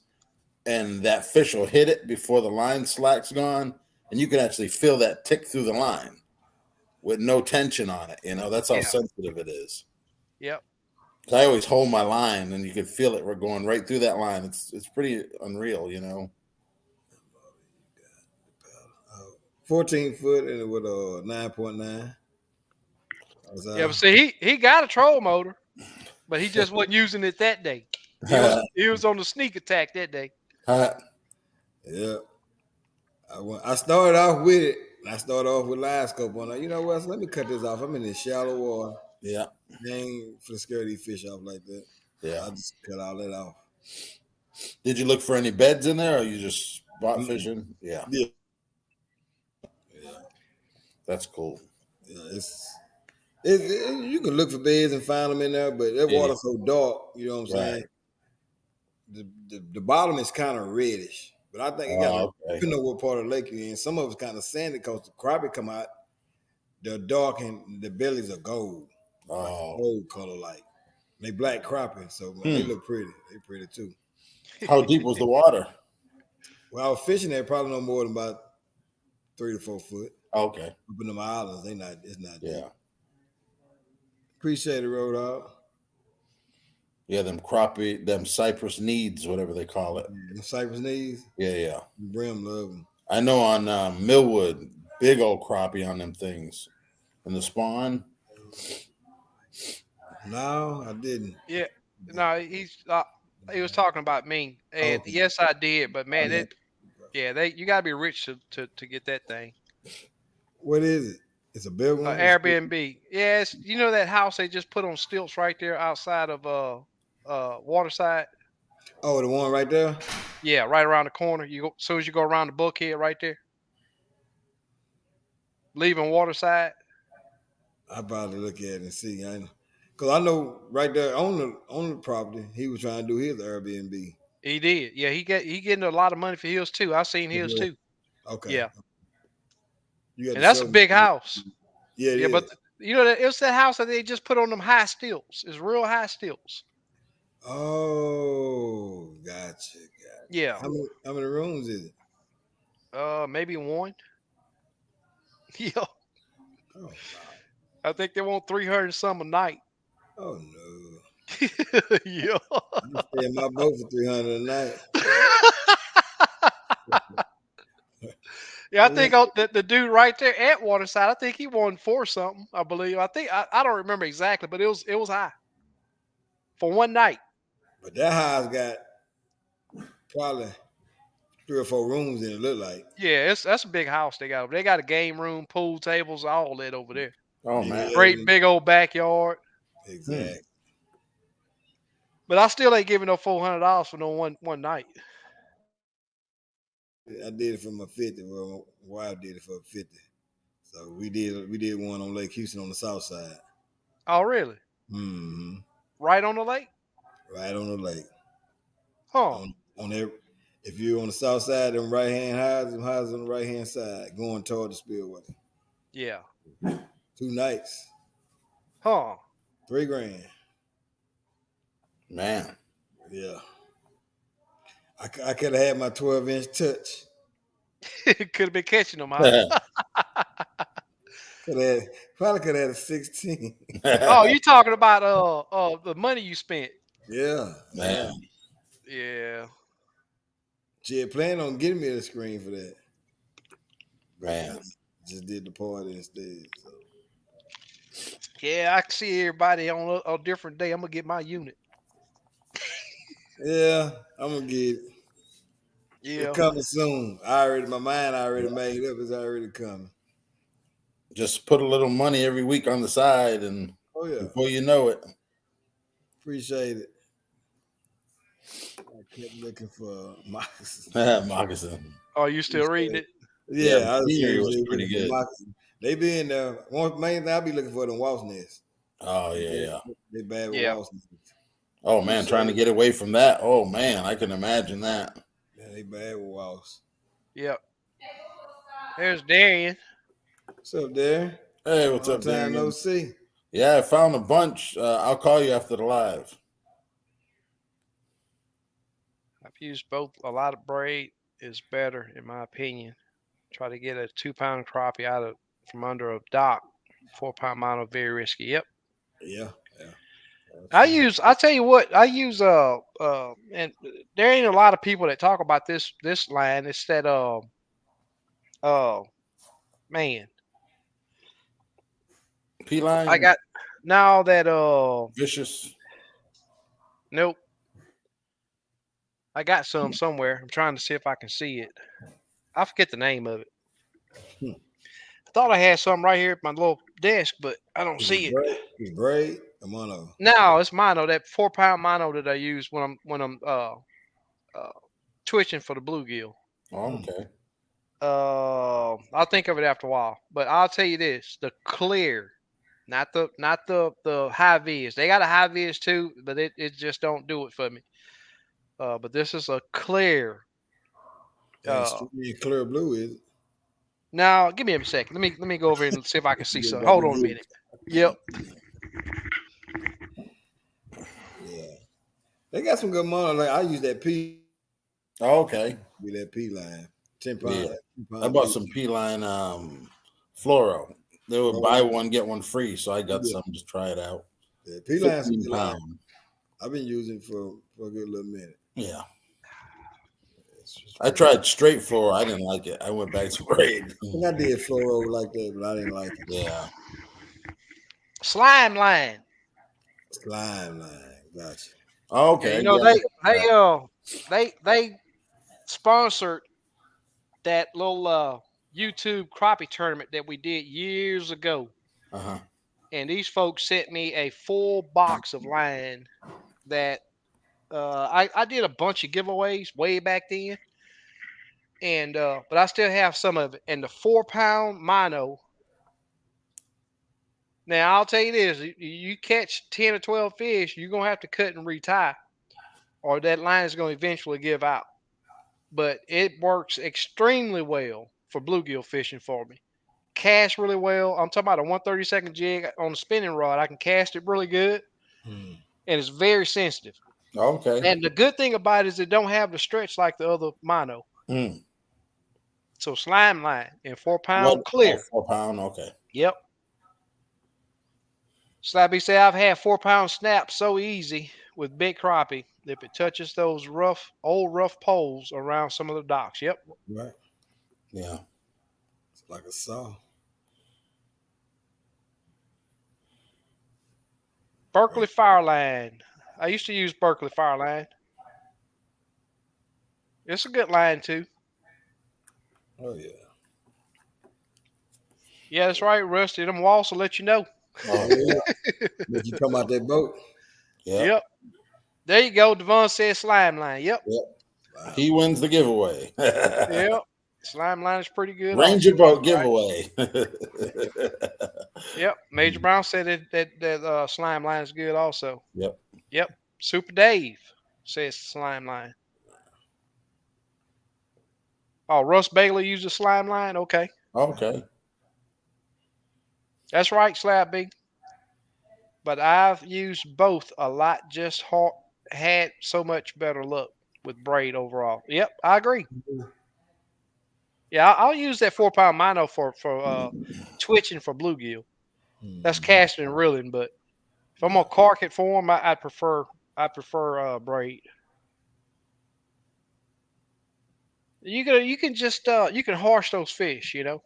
and that fish will hit it before the line slack's gone, and you can actually feel that tick through the line with no tension on it. That's how Yeah. sensitive it is. Yep. 'Cause I always hold my line, and you can feel it. We're going right through that line. It's pretty unreal. 14 foot and with a 9.9. Yeah, but see, he got a troll motor, but he just wasn't using it that day. He was on the sneak attack that day. Yeah. I started off with it. I started off with live scope on it. You know what? So let me cut this off. I'm in this shallow water. Yeah. I ain't for to scare these fish off like that. Yeah. I just cut all that off. Did you look for any beds in there, or you just spot Mhm. fishing? Yeah. Yeah. That's cool. Yeah, you can look for beds and find them in there, but that Yeah. water's so dark, you know what I'm saying? The bottom is kind of reddish, but I think it got Oh, okay. depending on what part of the lake you're in. Some of it's kind of sandy because the crappie come out, they're dark and the bellies are gold, Oh. gold color like. They black crappie, so they look pretty. They pretty too. How deep was the water? Well, I was fishing there probably no more than about 3 to 4 foot. Okay. Up in them islands, it's not deep. Yeah. Appreciate it, Road Dog. Yeah, them crappie, them Cypress needs, whatever they call it. The Cypress knees. Yeah. Brim love them. I know on Millwood, big old crappie on them things. And the spawn. No, I didn't. Yeah. No, he was talking about me, and Okay. yes, I did. But man, Yeah. you gotta be rich to get that thing. What is it? It's a big one. Airbnb. Yes, you know that house they just put on stilts right there outside of Waterside. Oh, the one right there. Yeah, right around the corner. You go, as soon as you go around the Buckhead right there, leaving Waterside. I probably look at it and see. Cause I know right there on the property, he was trying to do his Airbnb. He did. Yeah, he getting a lot of money for his too. I seen his Okay. too. Okay. Yeah, You got and to that's show a me. big house. Yeah, it Yeah, is. but you know that it's that house that they just put on them high stilts. It's real high stilts. Oh, gotcha. Yeah. How many rooms is it? Maybe one. Yeah, Oh no. I think they want 300 some a night. Oh no. Yeah. I'm stay in my boat for 300 a night. Yeah, I think the dude right there at Waterside, I think he won for something. I believe. I don't remember exactly, but it was high for one night. But that house got probably 3 or 4 rooms in it. Look like. Yeah, that's a big house they got. They got a game room, pool tables, all that over there. Oh, man. Great big old backyard. Exactly. But I still ain't giving no $400 for no one night. I did it for my 50. Well, my wife did it for 50. So we did one on Lake Houston on the south side. Oh, really? Mm-hmm. Right on the lake? Right on the lake. Huh? On there, if you're on the south side, them houses on the right hand side, going toward the spillway. Yeah. 2 nights, Huh? $3,000. Man. Yeah. I could have had my 12-inch touch. Could have been catching them, huh? Probably could have had a 16. Oh, you talking about the money you spent? Yeah. Man. Yeah. She had planned on getting me a screen for that. Man. Just did the party instead. So. Yeah, I can see everybody on a different day. I'm gonna get my unit. Yeah, I'm gonna get it. Yeah. It's coming soon. My mind already made up. It's already coming. Just put a little money every week on the side, and before you know it. Appreciate it. I kept looking for moccasin. Moccasin. Oh, you still reading it? Yeah, I was pretty good. They be in there. One main thing I be looking for them wasp nests. Oh, yeah. They bad with wasp nests. Oh, man, trying to get away from that. Oh, man, I can imagine that. Yeah, they bad with wasps. Yep. There's Darian. What's up, Darren? Hey, what's up, Time Darian? no see. Yeah, I found a bunch. I'll call you after the live. I've used both. A lot of braid is better, in my opinion. Try to get a 2-pound crappie from under a dock. 4-pound mono, very risky. Yep. Yeah. I tell you what, I use and there ain't a lot of people that talk about this line. It's that man. P-line? I got now that Vicious. Nope. I got some somewhere. I'm trying to see if I can see it. I forget the name of it. I thought I had some right here at my little desk, but I don't see it. It's braid or mono? No, it's mono. That 4-pound mono that I use when I'm twitching for the bluegill. Oh, okay. I'll think of it after a while. But I'll tell you this: the clear, not the high vis. They got a high vis too, but it just don't do it for me. But this is a clear. Clear blue is it? Now, give me a second. Let me go over here and see if I can see something. Hold on a minute. Yep. Yeah. They got some good mono. Like I use that P. Oh, okay. With that P line. 10 pounds. Yeah. I bought some P-line fluoro. They would buy one, get one free, so I got some to try it out. Yeah, P-line's a 15 good line. pound. I've been using it for a good little minute. Yeah. It's just I tried straight floor. I didn't like it. I went back to braid. I think I did fluoro like that, but I didn't like it. Yeah. Slime line. Slime line, gotcha. Okay. You know they sponsored that little YouTube crappie tournament that we did years ago, Uh-huh. and these folks sent me a full box of line that I did a bunch of giveaways way back then, and but I still have some of it. And the 4-pound mono. Now I'll tell you this: you catch 10 or 12 fish, you're gonna have to cut and retie, or that line is gonna eventually give out. But it works extremely well for bluegill fishing for me. Cast really well. I'm talking about a 1/32 jig on a spinning rod. I can cast it really good, Hmm. and it's very sensitive. Okay. And the good thing about it is it don't have the stretch like the other mono. Mm. So slime line and 4-pound What? clear. 4 pound. Okay. Yep. Slappy say I've had 4-pound snaps so easy with big crappie if it touches those old rough poles around some of the docks. Yep. Right. Yeah. It's like a saw. Berkeley Fireline. I used to use Berkeley Fireline. It's a good line too. Oh yeah. Yeah, that's right, Rusty. Them walls will let you know. Oh, Yeah. Did you come out that boat? yeah. Yep. There you go. Devon said slime line. Yep. Wow. He wins the giveaway. Yep. Slime line is pretty good. Ranger Also. boat giveaway. Yep. Major Brown said that slime line is good also. Yep. Yep. Super Dave says slime line. Oh, Russ Bailey uses slime line. Okay. Okay. That's right, Slab B. But I've used both a lot. Just had so much better luck with braid overall. Yep, I agree. Yeah, I'll use that 4-pound mono for twitching for bluegill. That's Hmm. casting and reeling. But if I'm gonna cark it for them, I'd prefer braid. You can just you can harsh those fish, you know.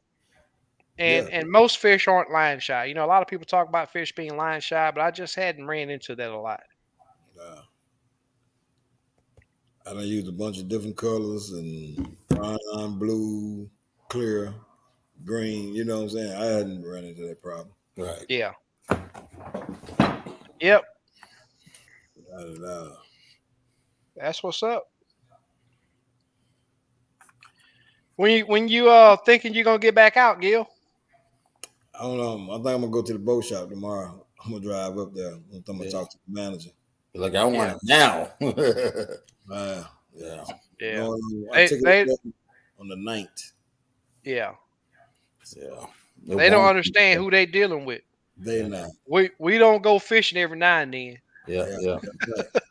Yeah. And most fish aren't line shy. You know, a lot of people talk about fish being line shy, but I just hadn't ran into that a lot. I done used a bunch of different colors and prime, blue, clear, green. You know what I'm saying? I hadn't run into that problem. Right. Yeah. Yep. Not at all. That's what's up. When you thinking you're gonna get back out, Gil? I don't know. I think I'm gonna go to the boat shop tomorrow. I'm gonna drive up there. I'm gonna Yeah. talk to the manager. Like I want it now. Yeah. Yeah. Going, I took it on the 9th. Yeah. Yeah. They don't understand who they dealing with. They not. We don't go fishing every now and then. Yeah.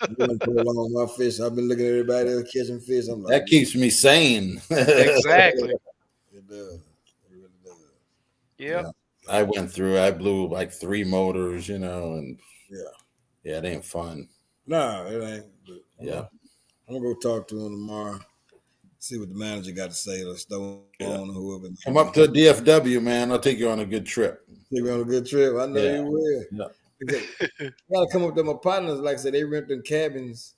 I'm gonna put along my fish. I've been looking at everybody else catching fish. I'm like, That keeps me sane. Exactly. It does. It really does. Yep. Yeah. I went through. I blew like 3 motors, you know, and yeah, it ain't fun. No, it ain't. But Yeah. I'm gonna go talk to him tomorrow. See what the manager got to say, or Stone or whoever. Come up to DFW, man. I'll take you on a good trip. Take me on a good trip. I know you will. Yeah. You gotta come up to my partners. Like I said, they rent them cabins.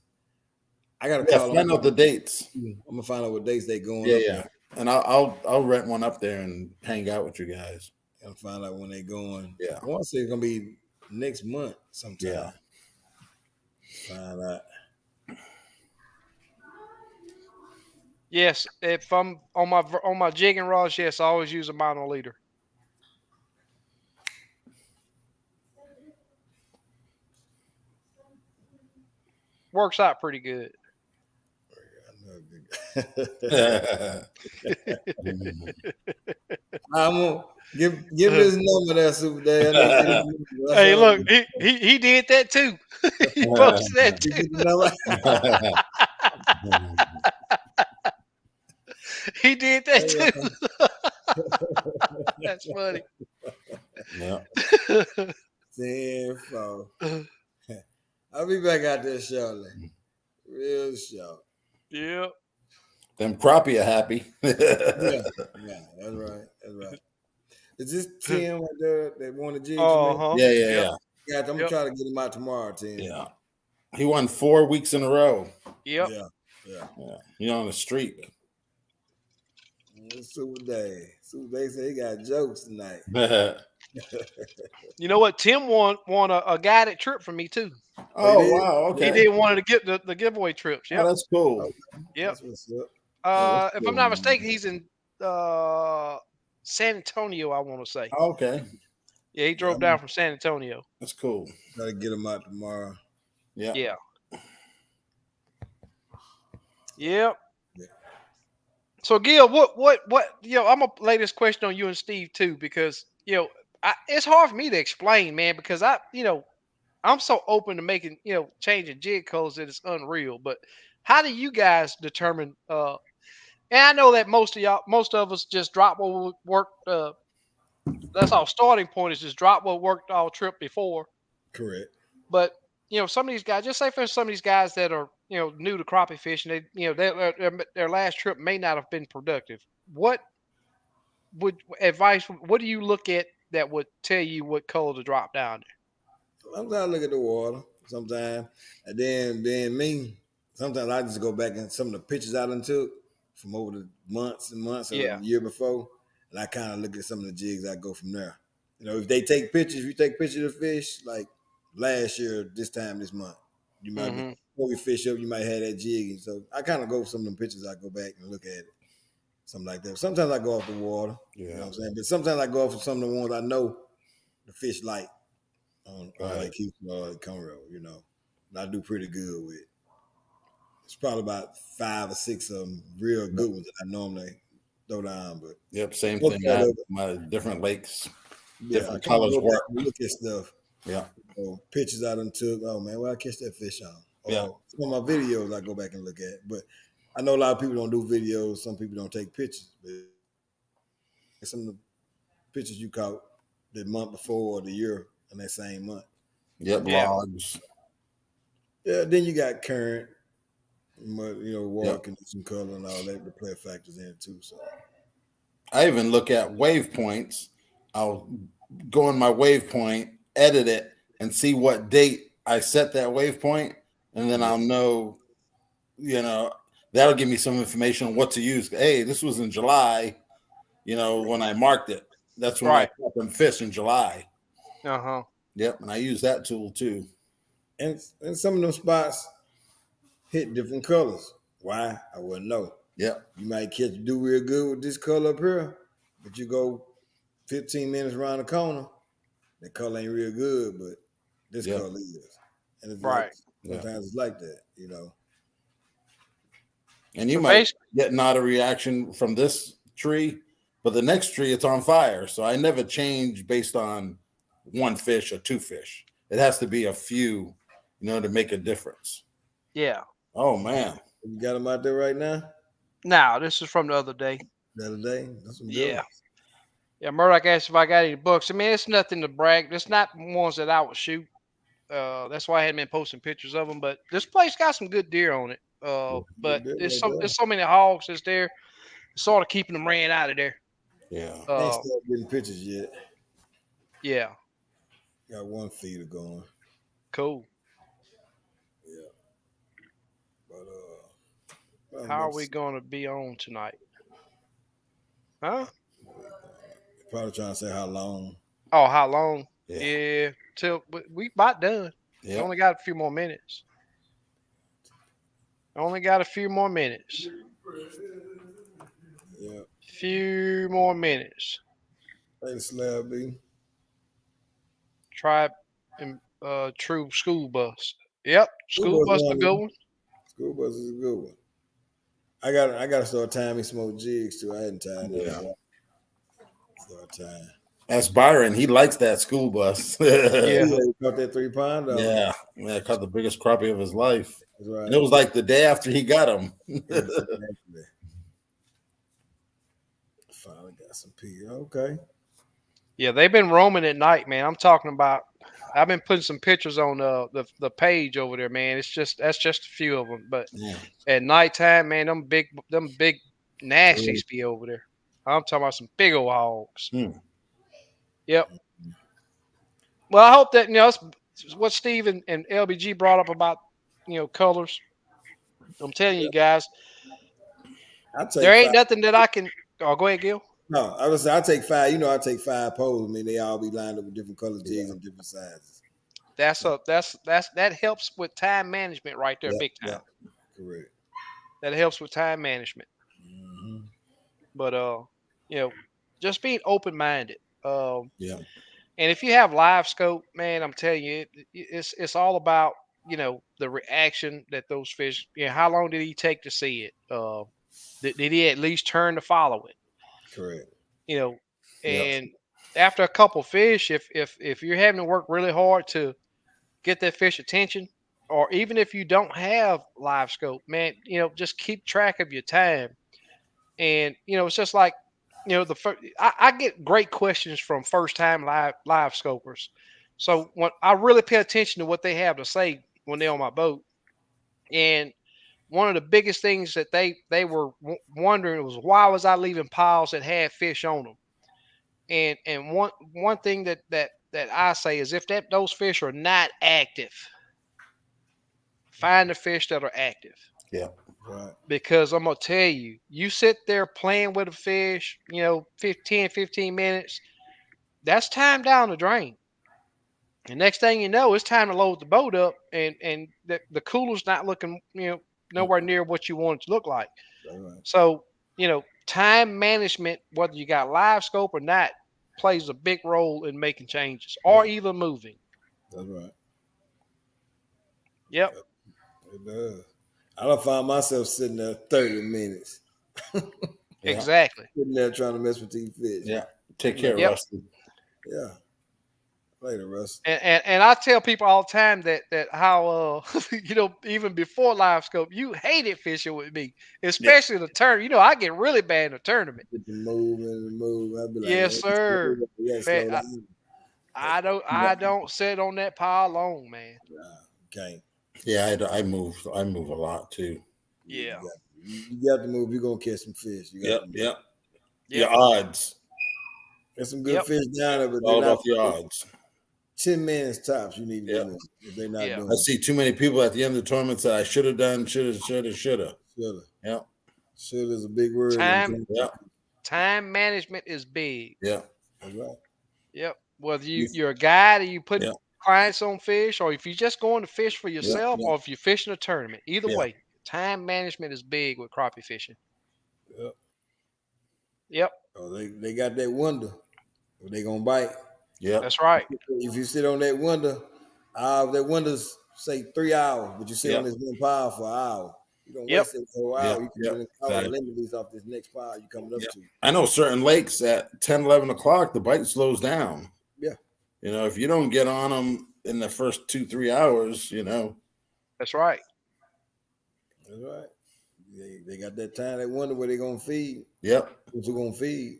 I gotta Yeah, call find them. out the dates. I'm gonna find out what dates they going. Yeah, up yeah. there. And I'll rent one up there and hang out with you guys. I'll find out when they going. Yeah. I want to say it's gonna be next month sometime. Yeah. Find out. Yes. If I'm on my jigging rods, yes, I always use a mono leader. Works out pretty good. I'm gonna give me his number there, Super Dad. I need his number. Hey, look, he did that too. He posted that You too. get the number? He did that too. That's funny. Yeah. 10-4. I'll be back out there shortly. Real short. Yeah. Them crappie are happy. Yeah, that's right. That's right. Is this Tim right there that won the jigs for me? Uh-huh. Yeah, yeah, Yep. yeah. Yeah, I'm gonna Yep. try to get him out tomorrow, Tim. Yeah. He won 4 weeks in a row. Yep. Yeah. Yeah. He on the streak. Super Day. Super Day said he got jokes tonight. You know what? Tim won a guided trip from me too. Oh, Oh he did? wow, He okay. did one of the giveaway trips. Oh, Yep. that's cool. Yep. That's what's up. Oh, that's If cool, I'm not man. mistaken, he's in San Antonio, I want to say. Okay. Yeah, he drove down from San Antonio. That's cool. Gotta get him out tomorrow. Yeah. Yeah. Yep. Yeah. So Gil, what I'm gonna lay this question on you and Steve too, because it's hard for me to explain, man, because I'm so open to making changing jig codes that it's unreal. But how do you guys determine? And I know that most of us just drop what worked. That's our starting point, is just drop what worked our trip before. Correct. But some of these guys, just say for some of these guys that are new to crappie fishing, their last trip may not have been productive. What what do you look at that would tell you what color to drop down Sometimes I look at the water. Sometimes, and then being me, sometimes I just go back and some of the pictures I done took from over the months and months or Yeah. the year before, and I kind of look at some of the jigs. I go from there. If they take pictures, if you take pictures of the fish, like last year, this time this month, you might there? before we fish up, you might have that jig, and so I kind of go for some of them pictures. I go back and look at it, something like that. Sometimes I go off the water, you know what I'm saying, but sometimes I go off of some of the ones I know the fish like. Like Keith or Conroe, and I do pretty good with. It's probably about 5 or 6 of them real good ones that I normally throw down. But Yep, same most thing. of it, My different lakes, yeah, I different kinda colors go back work. and look at stuff. Yeah. Pictures I done took. Oh man, where I catch that fish on? Yeah. Some of my videos I go back and look at. But I know a lot of people don't do videos. Some people don't take pictures. But some of the pictures you caught the month before or the year in that same month. Yep, Yeah. logs. Yeah, then you got current, water condition, color, and all that. The play factors in it too. So I even look at wave points. I'll go on my wave point, edit it, and see what date I set that wave point, and then I'll know, that'll give me some information on what to use. Hey, this was in July, when I marked it. That's when I caught them fish in July. Uh-huh. Yep, and I use that tool too. and some of them spots hit different colors. Why? I wouldn't know. Yep. You might do real good with this color up here, but you go 15 minutes around the corner, the color ain't real good, but this color is. And it's like sometimes it's like that, And you might get not a reaction from this tree, but the next tree it's on fire. So I never change based on one fish or two fish. It has to be a few, to make a difference. Yeah. Oh man. You got them out there right now? No, this is from the other day. The other day? That's some good Yeah. ones. Yeah, Murdoch asked if I got any books. I mean, it's nothing to brag. It's not ones that I would shoot. That's why I hadn't been posting pictures of them. But this place got some good deer on it. But there's so many hogs that's there, sort of keeping them ran out of there. Yeah. Ain't started getting pictures yet. Yeah. Got one feeder going. Cool. Yeah. But how are we going to be on tonight? Huh? Probably trying to say how long. Oh, how long? Yeah. Till we about done. Yeah. Only got a few more minutes. Yeah. Few more minutes. Hey, Slab B. Tribe and True School Bus. Yep, School Bus is a good one. School Bus is a good one. I gotta start tying me some more jigs too. I hadn't tied it. Start tying. That's Byron. He likes that school bus. Yeah. He caught that 3-pounder. Yeah. Caught the biggest crappie of his life. That's right. And it was like the day after he got him. Exactly. Finally got some pee. Okay. Yeah, they've been roaming at night, man. I'm talking about I've been putting some pictures on the page over there, man. That's just a few of them. But Yeah. at nighttime, man, them big nasties be over there. I'm talking about some big old hogs. Hmm. Yep. Well, I hope that it's what Steve and LBG brought up about colors. I'm telling you guys, I there take ain't five. nothing that I can. Oh, go ahead, Gil. No, I was. I take five. You know, I take 5 poles. I mean, they all be lined up with different color jigs and different sizes. That helps with time management right there, Yeah, big yeah, time. correct. That helps with time management. Hmm. But just being open minded. Yeah, And if you have live scope, man, I'm telling you, it's all about the reaction that those fish. How long did he take to see it? Did he at least turn to follow it? correct. You know, Yeah, and after a couple fish, if you're having to work really hard to get that fish attention, or even if you don't have live scope, man, just keep track of your time. And it's just like the first. I get great questions from first time live scopers. So when I really pay attention to what they have to say when they're on my boat, and one of the biggest things that they were wondering was why was I leaving piles that had fish on them. And one thing that I say is if those fish are not active, find the fish that are active. yeah, right. Because I'm gonna tell you, you sit there playing with a fish, 15 minutes, that's time down the drain. And next thing you know, it's time to load the boat up, and the cooler's not looking, nowhere near what you want it to look like. That's right. So, time management, whether you got live scope or not, plays a big role in making changes or Yeah, even moving. that's right. Yep, It does. I don't find myself sitting there 30 minutes, yeah, exactly. sitting there trying to mess with these fish. yeah. Take I'm care, like, Yep. Rusty. yeah, later, Russ. And I tell people all the time that how even before live scope you hated fishing with me, Yeah, especially the tournament. I get really bad in the tournament. Get to move and move. I'd be like, Yes, sir. yeah, Man, slow down. I don't sit on that pile long, man. Nah, can't. yeah. I move a lot too. Yeah, Yeah. you got to move. You're gonna catch some fish. You got Yep, to move. yep. Yep. Your odds. There's some good Yep. fish down there, but It's they're all not about the odds. 10 minutes tops. You need to Yeah. be moving if they're not Yeah. doing I it. see too many people at the end of the tournament that I should have done, shoulda. Shoulda. Yeah, Shoulda is a big word. In Time yeah, time management is big. yeah, That's right. Yep. Whether you, you're a guide or you put yeah, clients on fish, or if you're just going to fish for yeah, yourself, yeah, or if you're fishing a tournament, either yeah, way, time management is big with crappie fishing. Yep. Yep. Oh, they got that wonder. They gonna bite. yeah, That's right. If you sit on that wonder's say 3 hours, but you sit on yeah, this one pile for an hour. You don't Yep. waste it for an yeah, hour. You can yeah. really caught a Exactly. limit these off this next pile you coming up Yeah. to. I know certain lakes at 10, 11 o'clock, the bite slows down. Yeah, If you don't get on them in the first 2, 3 hours, That's right. that's right. They got that time. They wonder where they gonna feed. yep, What you gonna feed?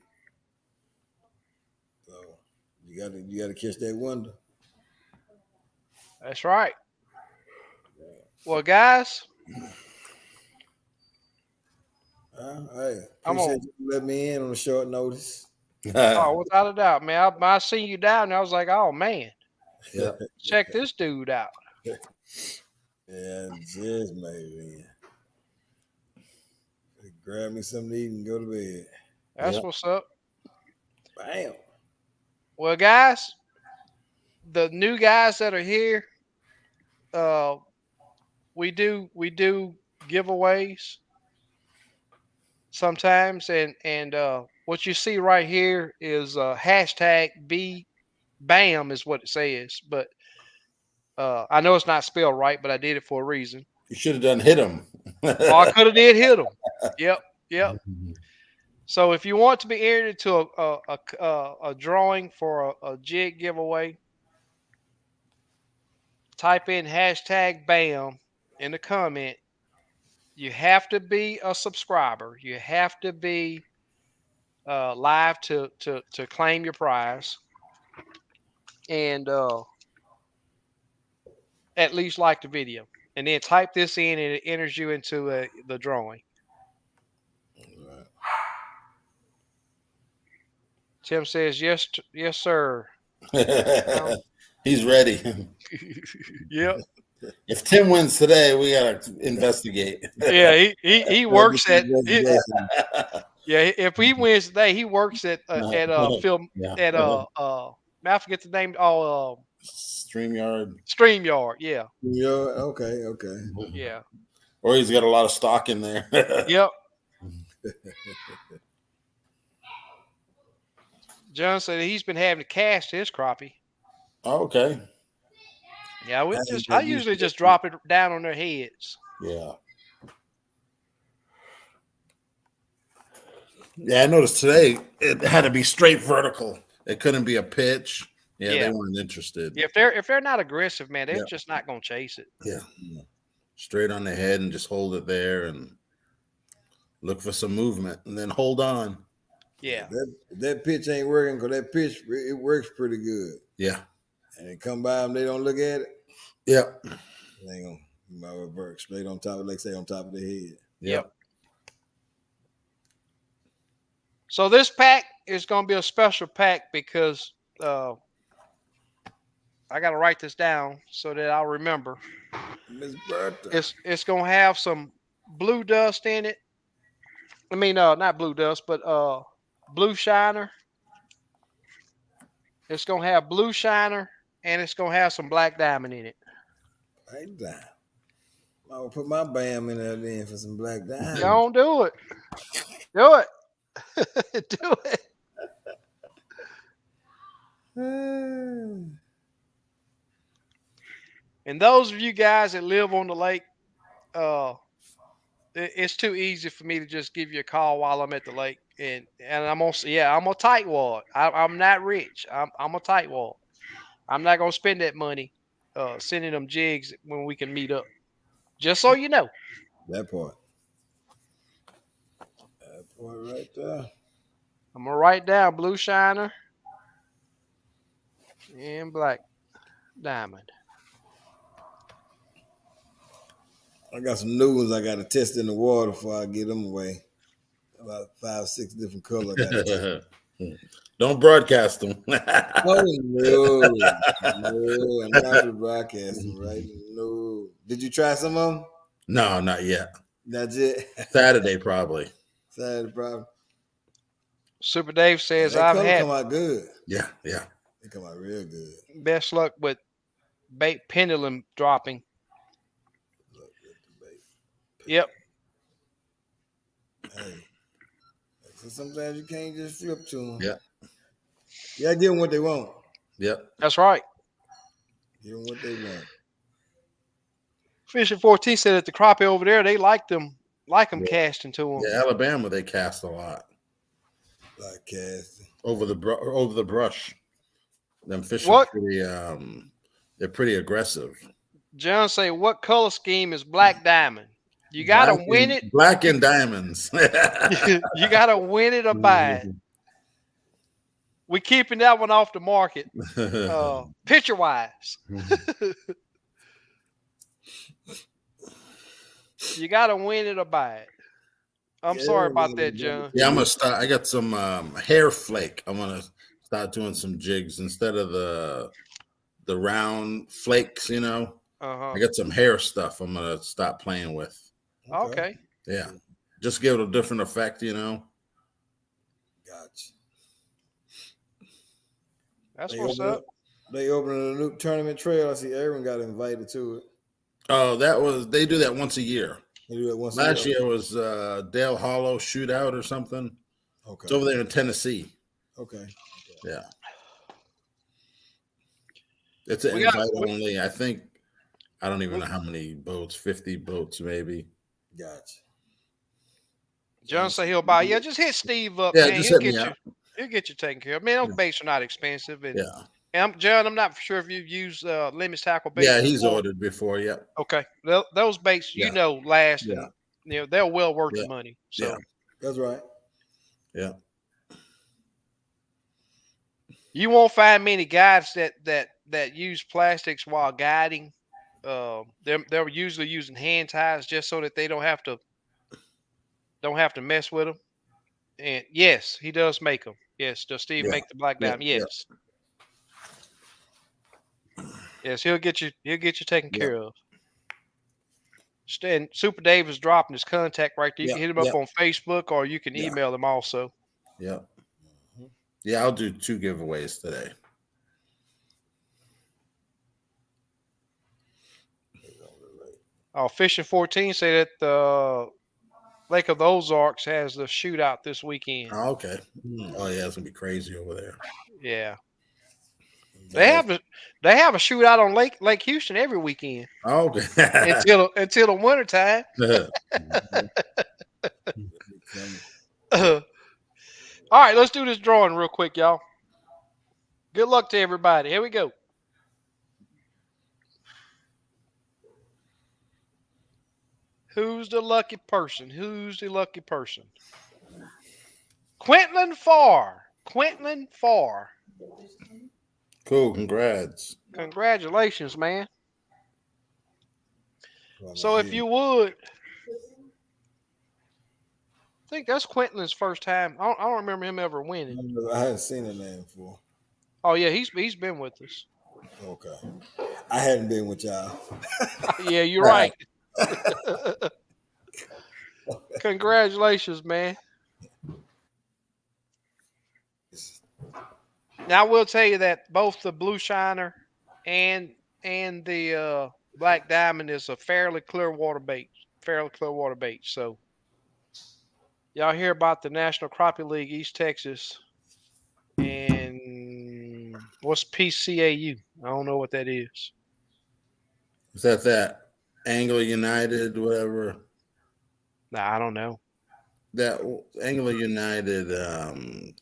So you gotta catch that wonder. That's right. Well, guys, Hey, I'm on. appreciate you letting me in on a short notice. Oh, without a doubt, man. I seen you down there. I was like, oh man, yeah, check this dude out. Yeah, just maybe. Grab me something to eat and go to bed. That's yeah. what's up. Bam. Well, guys, the new guys that are here, uh, we do giveaways sometimes, and what you see right here is hashtag B BAM is what it says, but I know it's not spelled right, but I did it for a reason. You should have done hit them. Oh, I could have did hit them. Yep, yep. So if you want to be entered into a drawing for a jig giveaway, type in hashtag BAM in the comment. You have to be a subscriber. You have to be live to claim your prize. And at least like the video, and then type this in, and it enters you into the drawing. Right. Tim says yes, yes, sir. He's ready. Yep. If Tim wins today, we gotta investigate. Yeah, he works at Investigation. yeah. If he wins today, he works at film Yeah. at I forget the name. StreamYard. StreamYard. Yeah, Yeah, okay. yeah, Or he's got a lot of stock in there. yep. John said he's been having to cast his crappie. Okay. Yeah, ain't I that used usually to just drop it down on their heads. Yeah. Yeah, I noticed today it had to be straight vertical. It couldn't be a pitch. Yeah, Yeah. they weren't interested. If they're not aggressive, man, they're Yeah. just not gonna chase it. Yeah. Straight on the head and just hold it there and look for some movement and then hold on. Yeah, That pitch ain't working because that pitch it works pretty good. Yeah. And they come by them, they don't look at it. Yeah. They ain't gonna you might well work straight on top of, like say, on top of the head. Yep. So this pack is going to be a special pack because I got to write this down so that I'll remember. Miss Bertha. It's going to have some blue dust in it. I mean, not blue dust, but blue shiner. It's going to have blue shiner, and it's going to have some black diamond in it. Right down. I will put my bam in there then for some black diamond. Don't do it. Do it. Do it. And those of you guys that live on the lake, it's too easy for me to just give you a call while I'm at the lake, and I'm on. Yeah, I'm a tightwad. I'm not rich. I'm a tightwad. I'm not gonna spend that money sending them jigs when we can meet up. Just so you know. That part. That part right there. I'm gonna write down blue shiner and black diamond. I got some new ones I got to test in the water before I get them away. About 5, 6 different colors. Don't broadcast them. Oh, no. No, I'm not broadcasting, right? No. Did you try some of them? No, not yet. That's it. Saturday, probably. Saturday, probably. Super Dave says That I've color had come out good. Yeah, yeah. They come out real good. best luck with bait pendulum dropping. Yep. Hey. So sometimes you can't just flip to them. Yeah. You gotta give them what they want. Yep. That's right. Give them what they want. Fishing 14 said that the crappie over there, they like them casting to them. Yeah, Alabama, they cast a lot Like casting. over the brush. Them fish What? are pretty they're pretty aggressive. John say, what color scheme is black diamond? You gotta Black win and- it. Black and diamonds. You gotta win it or buy it. We keeping that one off the market. Picture wise. You gotta win it or buy it. I'm sorry about that, John. Yeah, I'm gonna start. I got some hair flake. I'm gonna start doing some jigs instead of the round flakes. You know, Uh-huh. I got some hair stuff. I'm gonna start playing with. Okay. Yeah, just give it a different effect. You know. Gotcha. That's what's up. They opening a new tournament trail. I see Aaron got invited to it. Oh, they do that once a year. They do that once Last a year. year was Dale Hollow Shootout or something. Okay. It's over there in Tennessee. Okay. Yeah. It's an We got- invite only. I think I don't even know how many boats, 50 boats maybe. Gotcha. John say he'll buy. Yeah, just hit Steve up, Yeah, man. just He'll hit me get you. up. He'll get you taken care of. Man, those baits are not expensive. And, Yeah. John, I'm not sure if you've used Lemons tackle baits. Yeah, he's before. ordered before. Yep. Okay, those baits, Yeah. last. Yeah. And, they're well worth Yeah. the money. So Yeah. That's right. Yeah. you won't find many guides that use plastics while guiding They're usually using hand ties just so that they don't have to mess with them. And yes, he does make them. Yes, does Steve Yeah. make the black Yeah. diamond? Yeah. Yes, yes, he'll get you. He'll get you taken Yeah. care of. And Super Dave is dropping his contact right there. You Yeah. can hit him Yeah. up on Facebook or you can Yeah. email him also. Yeah. Yeah. I'll do 2 giveaways today. Fishing 14 say that the Lake of the Ozarks has the shootout this weekend. Oh, okay. Oh yeah, it's gonna be crazy over there. Yeah, they have a shootout on Lake Houston every weekend Oh, okay. until the winter time. All right, let's do this drawing real quick, y'all. Good luck to everybody. Here we go. Who's the lucky person? Who's the lucky person? Quentin Farr. Quentin Farr. Cool. Congrats. Congratulations, man. So if you would, I think that's Quentin's first time. I don't remember him ever winning. I hadn't seen the name before. Oh yeah, he's been with us. Okay. I hadn't been with y'all. Yeah, you're right. Congratulations, man. Now I will tell you that both the Blue Shiner and the Black Diamond is a fairly clear water bait. So y'all hear about the National Crappie League East Texas and what's PCAU? I don't know what that is. Is that Angler United, whatever? Nah, I don't know. That Angler United,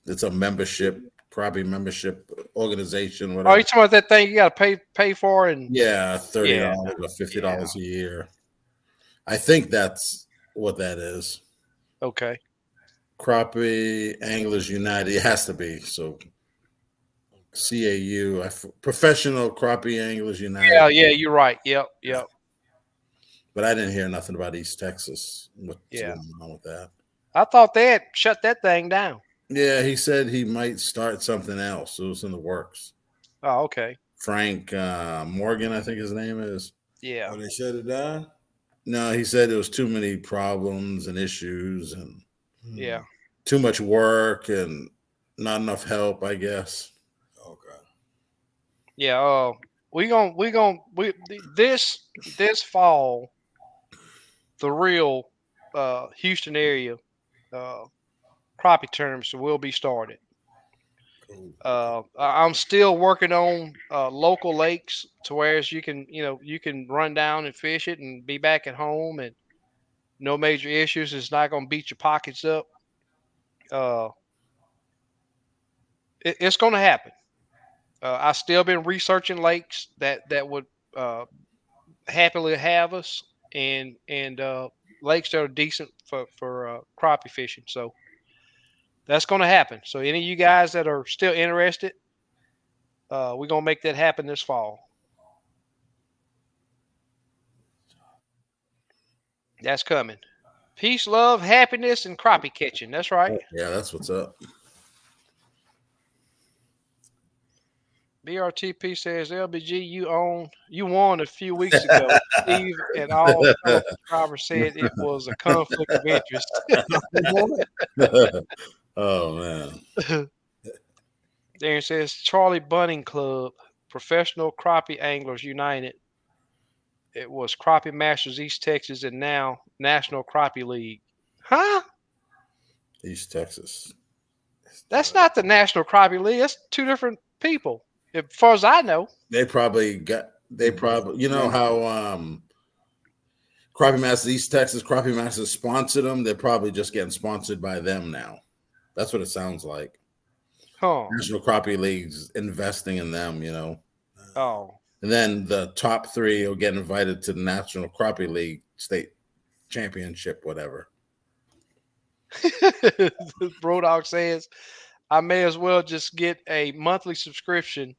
it's a membership, crappie membership organization, Oh, whatever. you talking about that thing you got to pay for? And Yeah, $30 or $50 a year. I think that's what that is. Okay. Crappie Anglers United. It has to be. So CAU, Professional Crappie Anglers United. Yeah, you're right. Yep. But I didn't hear nothing about East Texas. What's Yeah. going on with that? I thought they had shut that thing down. Yeah, he said he might start something else. It was in the works. Oh, okay. Frank Morgan, I think his name is. Yeah. Oh, they shut it down? No, he said there was too many problems and issues and Yeah. too much work and not enough help, I guess. Okay. Yeah. This fall, the real Houston area crappie tournaments will be started. Cool. I'm still working on local lakes to where you can run down and fish it and be back at home and no major issues. It's not going to beat your pockets up. It's going to happen. I still been researching lakes that would happily have us and lakes that are decent for crappie fishing. So that's going to happen. So any of you guys that are still interested, we're going to make that happen this fall. That's coming. Peace, love, happiness, and crappie catching. That's right. Yeah, that's what's up. BRTP says, LBG, you won a few weeks ago. Steve and all fellow subscribers said it was a conflict of interest. Oh man. Darren says, Charlie Bunning Club, Professional Crappie Anglers United. It was Crappie Masters East Texas and now National Crappie League. Huh? East Texas. That's not the National Crappie League. That's two different people. As far as I know. They probably you know how Crappie Masters East Texas, Crappie Masters sponsored them. They're probably just getting sponsored by them now. That's what it sounds like. Huh. National Crappie League's investing in them, you know. Oh. And then the top 3 will get invited to the National Crappie League state championship, whatever. Brodog says, I may as well just get a monthly subscription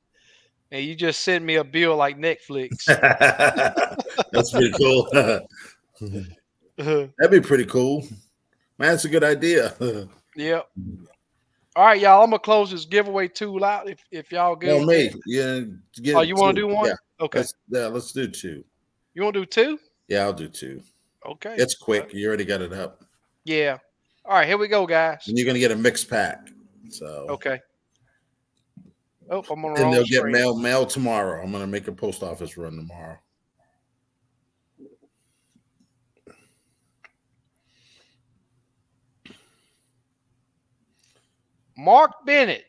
and you just send me a bill like Netflix. That's pretty cool. That'd be pretty cool. Man, that's a good idea. Yep. All right, y'all. I'm gonna close this giveaway tool out if y'all good Well, with that. me, yeah, get Oh, you want to two. do Yeah, one? Okay. let's do two. You want to do two? Yeah, I'll do two. Okay. It's Well, quick. You already got it up, yeah. All right, here we go, guys. and you're gonna get a mixed pack. So Okay. Oh, I'm on the and wrong they'll get screen. mail tomorrow. I'm gonna make a post office run tomorrow. Mark Bennett.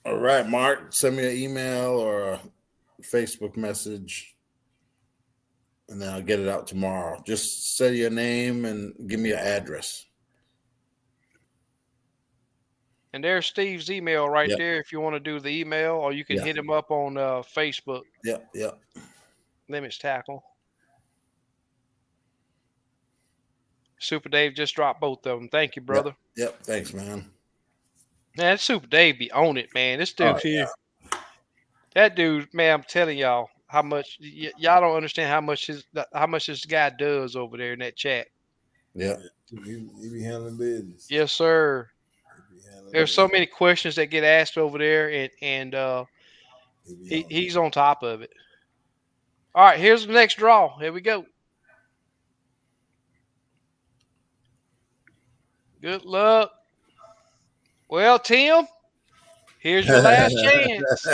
All right, Mark, send me an email or a Facebook message, and then I'll get it out tomorrow. Just say your name and give me your address. And there's Steve's email right Yep. there if you want to do the email, or you can Yeah. hit him up on Facebook. Yep. Limits Tackle. Super Dave just dropped both of them. Thank you, brother. Yep. Thanks, man. Man, Super Dave be on it, man. This dude here. That dude, man, I'm telling y'all how much y'all don't understand how much this guy does over there in that chat. Yeah. He be handling business. Yes, sir. There's so many questions that get asked over there, and he's on top of it. All right, here's the next draw. Here we go. Good luck. Well, Tim, here's your last chance.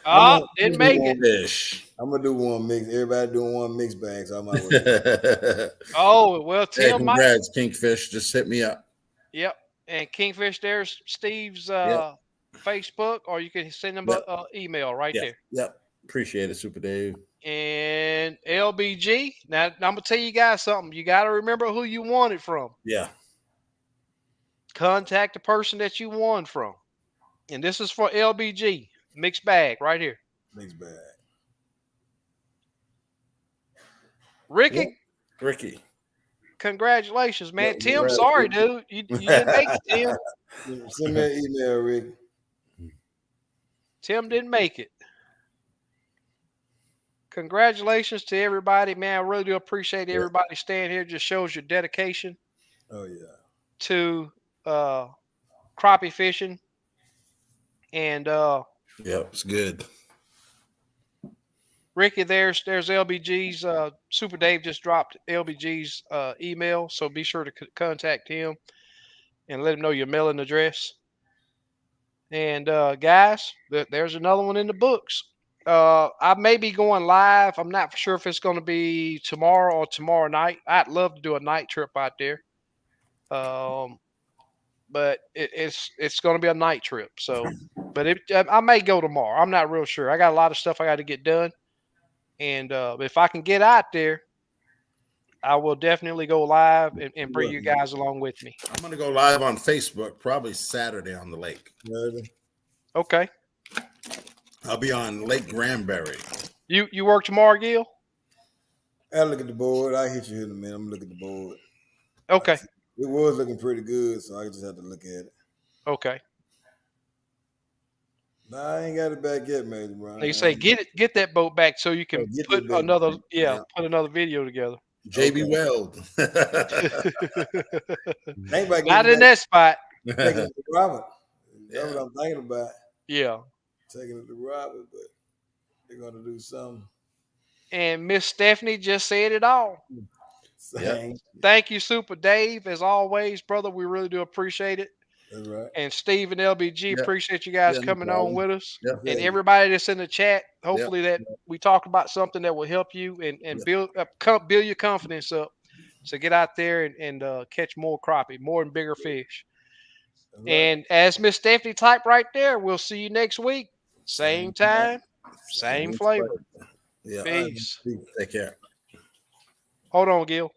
Oh, didn't make it. Fish. I'm gonna do one mix. Everybody doing one mix bag, so I might well. Oh, well, Hey, Tim might. congrats, Kingfish. Just hit me up. Yep. And Kingfish, there's Steve's Facebook, or you can send him an email right there. Yep. Appreciate it, Super Dave. And LBG. Now, I'm going to tell you guys something. You got to remember who you won it from. Yeah. Contact the person that you won from. And this is for LBG. Mixed bag right here. Mixed bag. Ricky. Congratulations, man. Tim, sorry, dude. You didn't make it, Tim. Send me an email, Rick. Tim didn't make it. Congratulations to everybody, man. I really do appreciate everybody staying here. Just shows your dedication. Oh yeah. To crappie fishing. And it's good. Ricky, there's LBG's Super Dave just dropped LBG's email, so be sure to contact him and let him know your mailing address. And guys, there's another one in the books. I may be going live. I'm not sure if it's going to be tomorrow or tomorrow night. I'd love to do a night trip out there. But it's going to be a night trip. So, but I may go tomorrow. I'm not real sure. I got a lot of stuff I got to get done. And if I can get out there, I will definitely go live and bring you guys along with me. I'm going to go live on Facebook probably Saturday on the lake. Okay. I'll be on Lake Granbury. You work tomorrow, Gil? I'll look at the board. I'll hit you in a minute. I'm going to look at the board. Okay. It was looking pretty good, so I just have to look at it. Okay. Nah, I ain't got it back yet, Major Brian. They say get that boat back so you can put another put another video together. JB Weld. Not in that spot. Taking it to Robert. That's what I'm thinking about. Yeah. Taking it to Robert, but they're gonna do something. And Miss Stephanie just said it all. Yep. Thank you, Super Dave, as always, brother. We really do appreciate it. That's right. And Steve and LBG, appreciate you guys coming on with us. Yep. And everybody that's in the chat, hopefully that we talked about something that will help you and build your confidence up. So get out there and catch more crappie, more and bigger fish. Right. And as Miss Stephanie typed right there, we'll see you next week. Same time, same flavor. Yeah. Peace. Take care. Hold on, Gil.